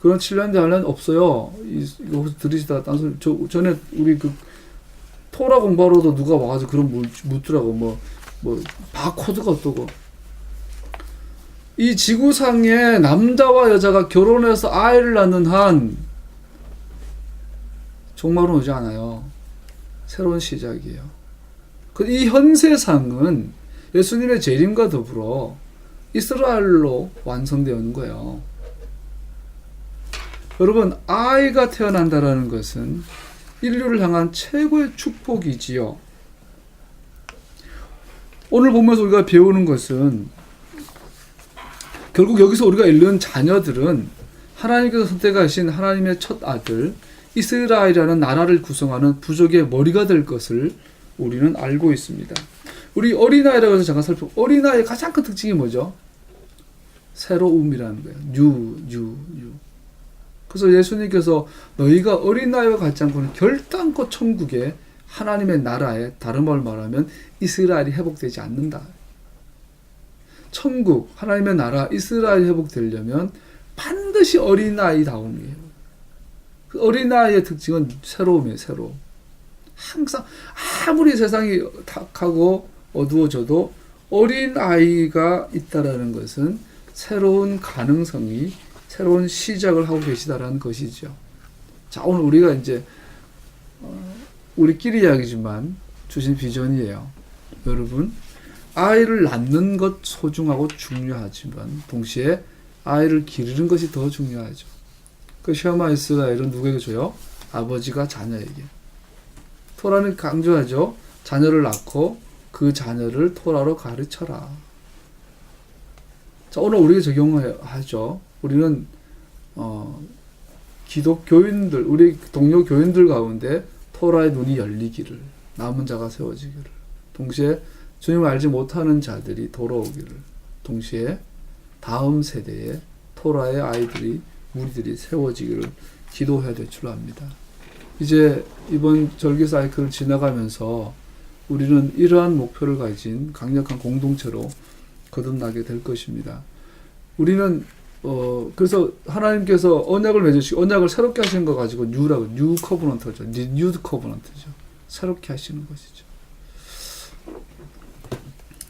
그런 7년 대환란 없어요. 이거 들으시다가 딴소리. 전에 우리 그 토라 공부하러도 누가 와가지고 그런 묻더라고. 뭐 바코드가 어떠고. 이 지구상에 남자와 여자가 결혼해서 아이를 낳는 한 종말은 오지 않아요. 새로운 시작이에요. 이 현세상은 예수님의 재림과 더불어 이스라엘로 완성되는 거예요. 여러분, 아이가 태어난다라는 것은 인류를 향한 최고의 축복이지요. 오늘 보면서 우리가 배우는 것은 결국 여기서 우리가 잃는 자녀들은 하나님께서 선택하신 하나님의 첫 아들 이스라엘이라는 나라를 구성하는 부족의 머리가 될 것을 우리는 알고 있습니다. 우리 어린아이라고 해서 잠깐 어린아이의 가장 큰 특징이 뭐죠? 새로움이라는 거예요. 뉴. 그래서 예수님께서 너희가 어린아이와 같지 않고는 결단코 천국에 하나님의 나라에 다른 말로 말하면 이스라엘이 회복되지 않는다. 천국, 하나님의 나라, 이스라엘이 회복되려면 반드시 어린아이다움이에요. 그 어린아이의 특징은 새로움이에요. 새로움. 항상 아무리 세상이 탁하고 어두워져도 어린아이가 있다라는 것은 새로운 가능성이 새로운 시작을 하고 계시다라는 것이죠. 자, 오늘 우리가 이제 우리끼리 이야기지만 주신 비전이에요. 여러분, 아이를 낳는 것 소중하고 중요하지만 동시에 아이를 기르는 것이 더 중요하죠. 그 쉐마 이스라엘은 누구에게 줘요? 아버지가 자녀에게. 토라는 강조하죠. 자녀를 낳고 그 자녀를 토라로 가르쳐라. 자, 오늘 우리가 적용하죠. 우리는 기독교인들, 우리 동료 교인들 가운데 토라의 눈이 열리기를, 남은 자가 세워지기를, 동시에 주님을 알지 못하는 자들이 돌아오기를, 동시에 다음 세대에 토라의 아이들이, 무리들이 세워지기를 기도해야 될 줄 압니다. 이제 이번 절기 사이클을 지나가면서 우리는 이러한 목표를 가진 강력한 공동체로 거듭나게 될 것입니다. 우리는 그래서 하나님께서 언약을 맺으시고 언약을 새롭게 하신 거 가지고 뉴 커버넌트죠. 뉴드 커버넌트죠. 새롭게 하시는 것이죠.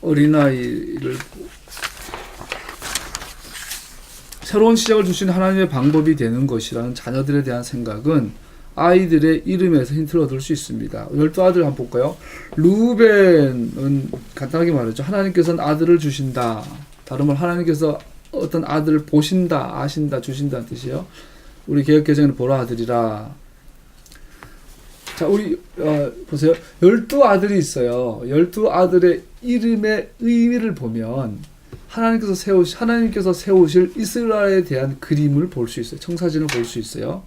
어린아이를 새로운 시작을 주신 하나님의 방법이 되는 것이라는 자녀들에 대한 생각은 아이들의 이름에서 힌트를 얻을 수 있습니다. 12아들 한번 볼까요? 루벤은 간단하게 말하죠. 하나님께서는 아들을 주신다. 다른 말 하나님께서 어떤 아들을 보신다, 아신다, 주신다는 뜻이에요. 우리 개혁개정에는 보라 아들이라. 자, 우리 보세요. 12아들이 있어요. 12아들의 이름의 의미를 보면 하나님께서 세우실 이스라엘에 대한 그림을 볼 수 있어요. 청사진을 볼 수 있어요.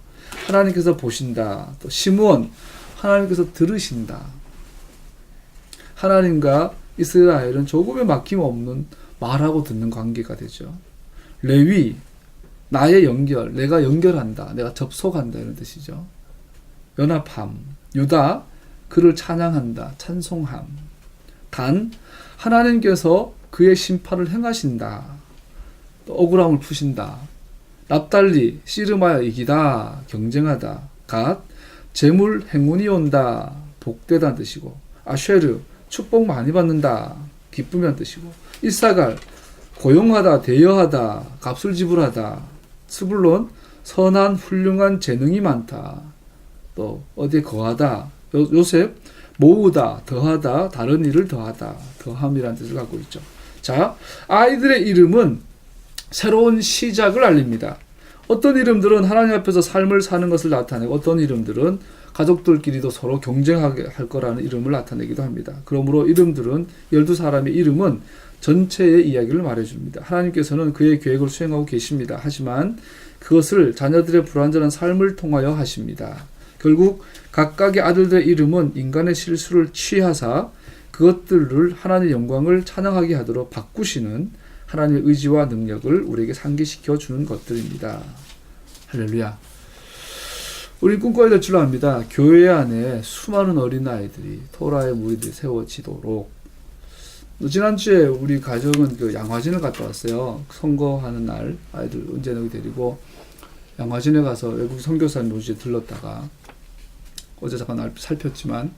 하나님께서 보신다. 또 시므온, 하나님께서 들으신다. 하나님과 이스라엘은 조금의 막힘없는 말하고 듣는 관계가 되죠. 레위, 나의 연결, 내가 연결한다, 내가 접속한다 이런 뜻이죠. 연합함, 유다, 그를 찬양한다, 찬송함. 단, 하나님께서 그의 심판을 행하신다, 또 억울함을 푸신다. 납달리, 씨름하여 이기다, 경쟁하다. 갓, 재물 행운이 온다, 복되다는 뜻이고. 아쉐르, 축복 많이 받는다, 기쁘면 뜻이고. 이사갈, 고용하다, 대여하다, 값을 지불하다. 스불론, 선한 훌륭한 재능이 많다. 또 어디에 거하다. 요셉, 모으다, 더하다, 다른 일을 더하다. 더함이라는 뜻을 갖고 있죠. 자, 아이들의 이름은 새로운 시작을 알립니다. 어떤 이름들은 하나님 앞에서 삶을 사는 것을 나타내고 어떤 이름들은 가족들끼리도 서로 경쟁하게 할 거라는 이름을 나타내기도 합니다. 그러므로 이름들은 12사람의 이름은 전체의 이야기를 말해줍니다. 하나님께서는 그의 계획을 수행하고 계십니다. 하지만 그것을 자녀들의 불완전한 삶을 통하여 하십니다. 결국 각각의 아들들의 이름은 인간의 실수를 취하사 그것들을 하나님의 영광을 찬양하게 하도록 바꾸시는 하나님의 의지와 능력을 우리에게 상기시켜 주는 것들입니다. 할렐루야. 우리 꿈꿔야 될 줄 압니다. 교회 안에 수많은 어린아이들이 토라의 무리들이 세워지도록. 지난주에 우리 가족은 그 양화진을 갔다 왔어요. 선거하는 날 아이들 은재너기 데리고 양화진에 가서 외국 선교사님 노지에 들렀다가 어제 잠깐 살폈지만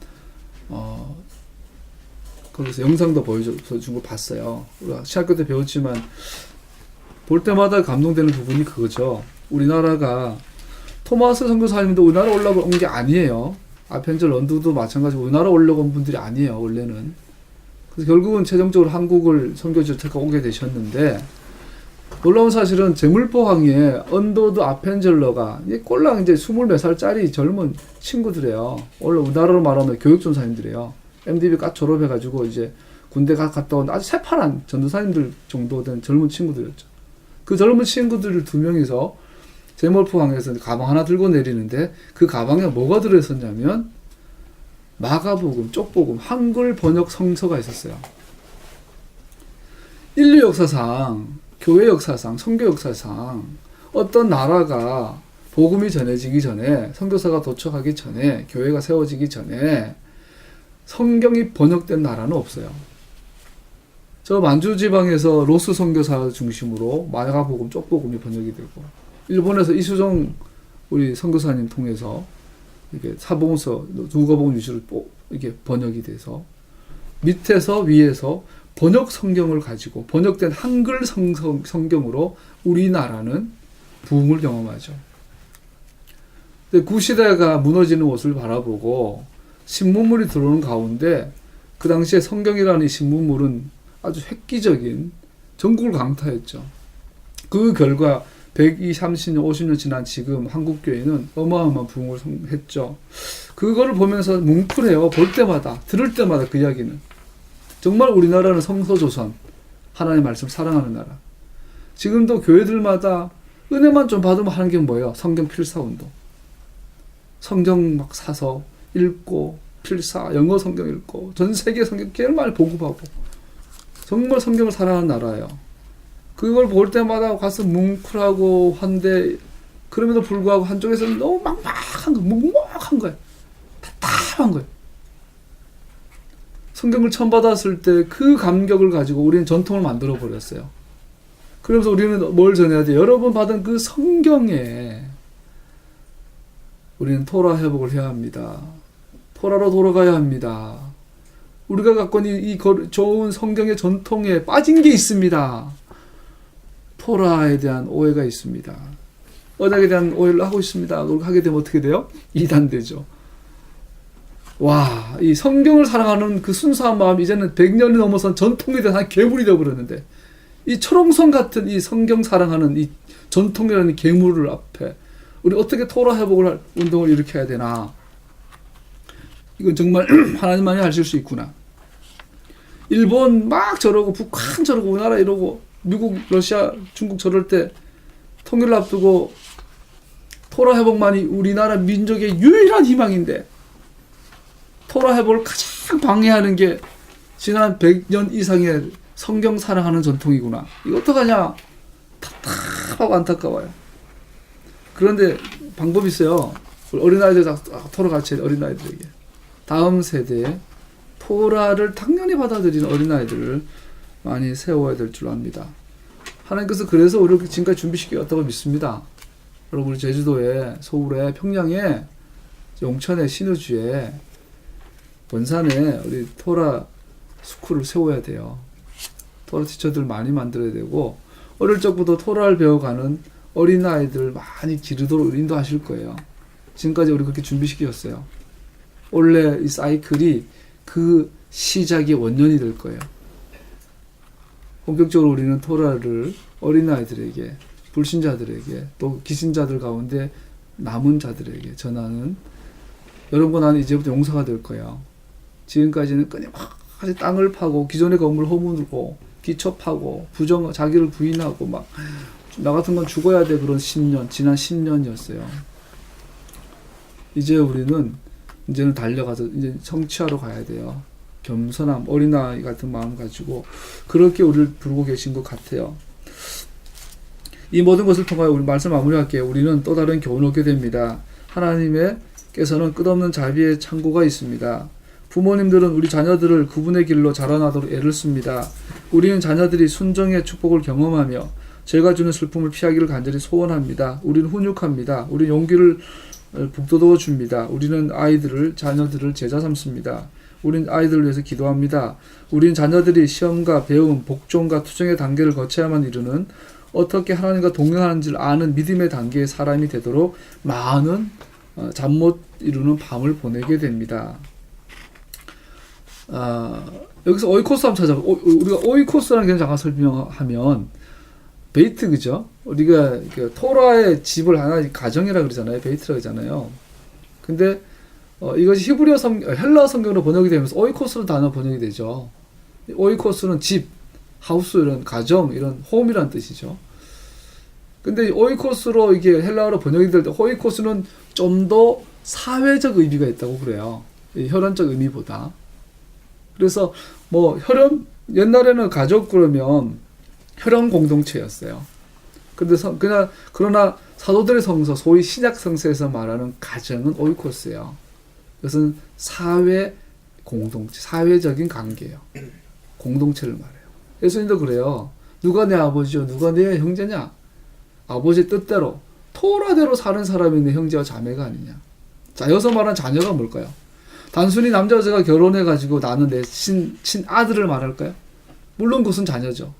거기서 영상도 보여준 거 봤어요. 우리가 신학교 때 배웠지만 볼 때마다 감동되는 부분이 그거죠. 우리나라가 토마스 선교사님도 우리나라 올라온 게 아니에요. 아펜젤 런두도 마찬가지고 우리나라 올라온 분들이 아니에요. 원래는. 그래서 결국은 최종적으로 한국을 선교지로 택하고 오게 되셨는데 놀라운 사실은 제물포항에 언더드 아펜젤러가 꼴랑 이제 24몇 살짜리 젊은 친구들이에요. 원래 우리나라로 말하면 교육전사님들이에요. MDB 까 졸업해가지고 이제 군대 갔다 온 아주 새파란 전도사님들 정도 된 젊은 친구들이었죠. 그 젊은 친구들 2명이서 제물포항에서 가방 하나 들고 내리는데 그 가방에 뭐가 들어있었냐면 마가복음, 쪽복음, 한글 번역 성서가 있었어요. 인류 역사상, 교회 역사상, 선교 역사상 어떤 나라가 복음이 전해지기 전에, 선교사가 도착하기 전에, 교회가 세워지기 전에 성경이 번역된 나라는 없어요. 저 만주 지방에서 로스 선교사 중심으로 마가복음, 쪽복음이 번역이 되고, 일본에서 이수정 우리 선교사님 통해서 이렇게 사복음서, 누가복음 위주로 이게 번역이 돼서 밑에서 위에서 번역 성경을 가지고 번역된 한글 성경으로 우리나라는 부흥을 경험하죠. 근데 구시대가 무너지는 모습을 바라보고 신문물이 들어오는 가운데 그 당시에 성경이라는 신문물은 아주 획기적인 전국을 강타했죠. 그 결과 120, 30년, 50년 지난 지금 한국교회는 어마어마한 부흥을 했죠. 그거를 보면서 뭉클해요. 볼 때마다, 들을 때마다 그 이야기는. 정말 우리나라는 성서조선, 하나님의 말씀 사랑하는 나라. 지금도 교회들마다 은혜만 좀 받으면 하는 게 뭐예요? 성경 필사운동. 성경 막 사서 읽고, 필사, 영어 성경 읽고, 전 세계 성경 제일 많이 보급하고. 정말 성경을 사랑하는 나라예요. 그걸 볼 때마다 가서 뭉클하고 한데, 그럼에도 불구하고 한쪽에서는 너무 막막한 거예요. 묵묵한 거예요. 답답한 거예요. 성경을 처음 받았을 때 그 감격을 가지고 우리는 전통을 만들어 버렸어요. 그래서 우리는 뭘 전해야 돼? 여러분 받은 그 성경에 우리는 토라 회복을 해야 합니다. 토라로 돌아가야 합니다. 우리가 갖고 있는 이 좋은 성경의 전통에 빠진 게 있습니다. 토라에 대한 오해가 있습니다. 언약에 대한 오해를 하고 있습니다. 그걸 하게 되면 어떻게 돼요? 이단되죠. 와, 이 성경을 사랑하는 그 순수한 마음, 이제는 100년이 넘어선 전통에 대한 괴물이 되어버렸는데, 이 철옹성 같은 이 성경 사랑하는 이 전통이라는 괴물을 앞에 우리 어떻게 토라 회복을 할 운동을 일으켜야 되나? 이건 정말 하나님만이 하실 수 있구나. 일본 막 저러고, 북한 저러고, 우리나라 이러고, 미국, 러시아, 중국 저럴 때 통일을 앞두고 토라 회복만이 우리나라 민족의 유일한 희망인데, 토라 회복을 가장 방해하는 게 지난 100년 이상의 성경 사랑하는 전통이구나. 이거 어떡하냐? 답답하고 안타까워요. 그런데 방법이 있어요. 어린아이들 토라 같이 어린아이들에게. 다음 세대에 토라를 당연히 받아들이는 어린아이들을 많이 세워야 될 줄 압니다. 하나님께서 그래서 우리를 지금까지 준비시켰다고 믿습니다. 여러분, 제주도에, 서울에, 평양에, 용천에, 신의주에, 원산에 우리 토라 스쿨을 세워야 돼요. 토라 티처들 많이 만들어야 되고, 어릴 적부터 토라를 배워가는 어린아이들 많이 기르도록 인도하실 거예요. 지금까지 우리 그렇게 준비시켰어요. 원래 이 사이클이 그 시작의 원년이 될 거예요. 본격적으로 우리는 토라를 어린아이들에게, 불신자들에게, 또 기신자들 가운데 남은 자들에게 전하는, 여러분, 나는 이제부터 용사가 될 거야. 지금까지는 끊임없이 땅을 파고 기존의 건물 허물고 기초 파고 자기를 부인하고 막 나 같은 건 죽어야 돼, 그런 10년, 지난 10년이었어요. 이제 우리는 이제는 달려가서 이제 성취하러 가야 돼요. 겸손함, 어린아이 같은 마음 가지고 그렇게 우리를 부르고 계신 것 같아요. 이 모든 것을 통하여 우리 말씀 마무리할게요. 우리는 또 다른 교훈을 얻게 됩니다. 하나님께서는 끝없는 자비의 창고가 있습니다. 부모님들은 우리 자녀들을 그분의 길로 자라나도록 애를 씁니다. 우리는 자녀들이 순정의 축복을 경험하며 죄가 주는 슬픔을 피하기를 간절히 소원합니다. 우리는 훈육합니다. 우리는 용기를 북돋워 줍니다. 우리는 자녀들을 제자 삼습니다. 우리는 아이들을 위해서 기도합니다. 우리는 자녀들이 시험과 배움, 복종과 투정의 단계를 거쳐야만 이루는, 어떻게 하나님과 동행하는지를 아는 믿음의 단계의 사람이 되도록 많은 잠 못 이루는 밤을 보내게 됩니다. 여기서 오이코스 한번 찾아보고, 우리가 오이코스라는 개념 잠깐 설명하면, 베이트, 그죠? 우리가 토라의 집을 하나 가정이라 그러잖아요. 베이트라 그러잖아요. 근데 이것이 헬라 성경으로 번역이 되면서 오이코스로 단어 번역이 되죠. 오이코스는 집, 하우스, 이런 가정, 이런 홈이란 뜻이죠. 근데 오이코스로 이게 헬라어로 번역이 될 때 오이코스는 좀 더 사회적 의미가 있다고 그래요. 이 혈연적 의미보다. 그래서 옛날에는 가족 그러면 혈연 공동체였어요. 그러나 사도들의 성서, 소위 신약 성서에서 말하는 가정은 오이코스예요. 그것은 사회 공동체, 사회적인 관계예요. 공동체를 말해요. 예수님도 그래요. 누가 내 아버지요, 누가 내 형제냐? 아버지 뜻대로, 토라대로 사는 사람이 내 형제와 자매가 아니냐? 자, 여기서 말하는 자녀가 뭘까요? 단순히 남자 여자가 결혼해가지고 나는 내 친아들을 말할까요? 물론 그것은 자녀죠.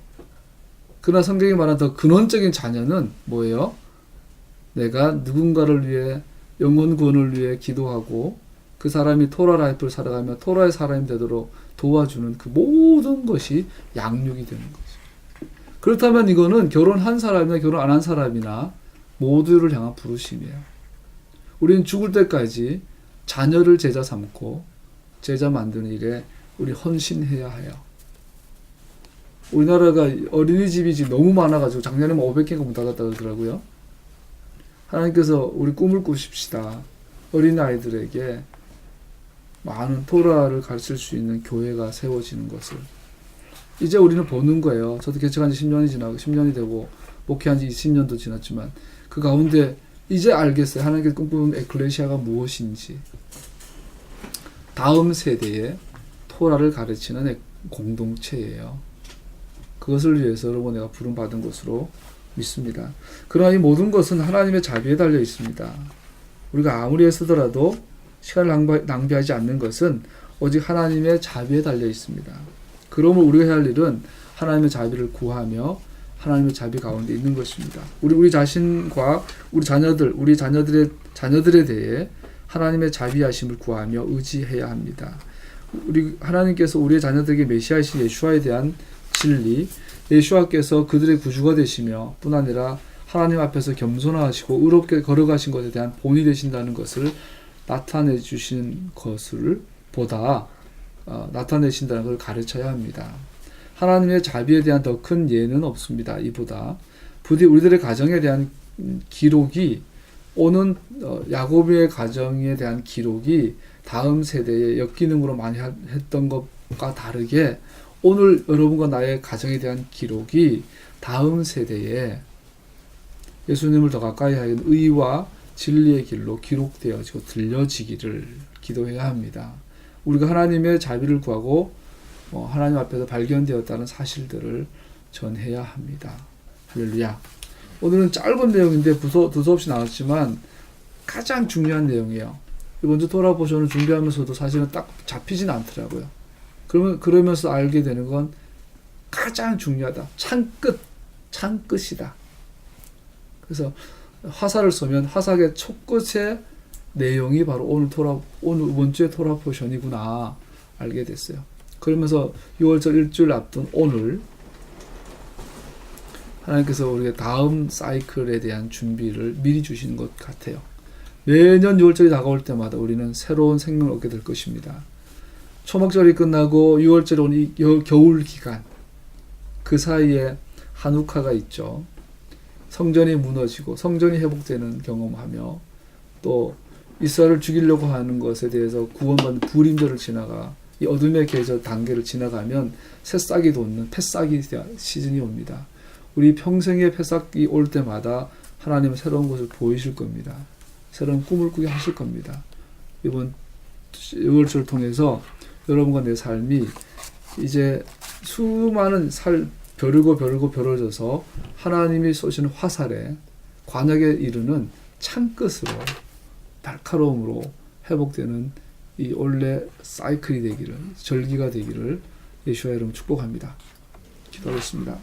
그러나 성경이 말하는 더 근원적인 자녀는 뭐예요? 내가 누군가를 위해, 영혼 구원을 위해 기도하고 그 사람이 토라 라이프를 살아가며 토라의 사람이 되도록 도와주는 그 모든 것이 양육이 되는 거죠. 그렇다면 이거는 결혼한 사람이나 결혼 안 한 사람이나 모두를 향한 부르심이에요. 우리는 죽을 때까지 자녀를 제자 삼고 제자 만드는 일에 우리 헌신해야 해요. 우리나라가 어린이집이 지금 너무 많아가지고 작년에 500개가 문 닫았다고 그러더라고요. 하나님께서 우리 꿈을 꾸십시다. 어린아이들에게 많은 토라를 가르칠 수 있는 교회가 세워지는 것을. 이제 우리는 보는 거예요. 저도 개척한 지 10년이 되고 목회한 지 20년도 지났지만 그 가운데 이제 알겠어요. 하나님께서 꿈꾸는 에클레시아가 무엇인지. 다음 세대에 토라를 가르치는 공동체예요. 그것을 위해서 여러분 내가 부름받은 것으로 믿습니다. 그러나 이 모든 것은 하나님의 자비에 달려 있습니다. 우리가 아무리 애쓰더라도 시간을 낭비하지 않는 것은 오직 하나님의 자비에 달려 있습니다. 그러므로 우리가 해야 할 일은 하나님의 자비를 구하며 하나님의 자비 가운데 있는 것입니다. 우리 자신과 우리 자녀들에 대해 하나님의 자비하심을 구하며 의지해야 합니다. 우리 하나님께서 우리의 자녀들에게 메시아이신 예수와에 대한 진리, 예수와께서 그들의 구주가 되시며 뿐 아니라 하나님 앞에서 겸손하시고 의롭게 걸어가신 것에 대한 본이 되신다는 것을 나타내 주신 것을 보다 나타내신다는 걸 가르쳐야 합니다. 하나님의 자비에 대한 더 큰 예는 없습니다. 이보다 부디 우리들의 가정에 대한 기록이 오는 야곱의 가정에 대한 기록이 다음 세대에 역기능으로 많이 했던 것과 다르게 오늘 여러분과 나의 가정에 대한 기록이 다음 세대에 예수님을 더 가까이 하는 의와 진리의 길로 기록되어지고 들려지기를 기도해야 합니다. 우리가 하나님의 자비를 구하고 하나님 앞에서 발견되었다는 사실들을 전해야 합니다. 할렐루야. 오늘은 짧은 내용인데 두서없이 나왔지만 가장 중요한 내용이에요. 이번 주 토라 포션을 준비하면서도 사실은 딱 잡히진 않더라고요. 그러면서 알게 되는 건 가장 중요하다. 창끝이다. 그래서 화살을 쏘면 화살의 촉끝의 내용이 바로 이번 주의 토라 포션이구나 알게 됐어요. 그러면서 6월절 일주일 앞둔 오늘 하나님께서 우리가 다음 사이클에 대한 준비를 미리 주시는 것 같아요. 매년 6월절이 다가올 때마다 우리는 새로운 생명을 얻게 될 것입니다. 초막절이 끝나고 6월절에 온 이 겨울 기간, 그 사이에 한우카가 있죠. 성전이 무너지고 성전이 회복되는 경험하며 또 이스라엘을 죽이려고 하는 것에 대해서 구원받는 불임들을 지나가 이 어둠의 계절 단계를 지나가면 새싹이 돋는 패싹이 시즌이 옵니다. 우리 평생의 패싹이 올 때마다 하나님은 새로운 것을 보이실 겁니다. 새로운 꿈을 꾸게 하실 겁니다. 이번 6월절을 통해서 여러분과 내 삶이 이제 수많은 벼르져서 하나님이 쏘시는 화살에 관역에 이르는 창끝으로 날카로움으로 회복되는 이 원래 사이클이 되기를, 절기가 되기를 예수와 이름 축복합니다. 기도하겠습니다.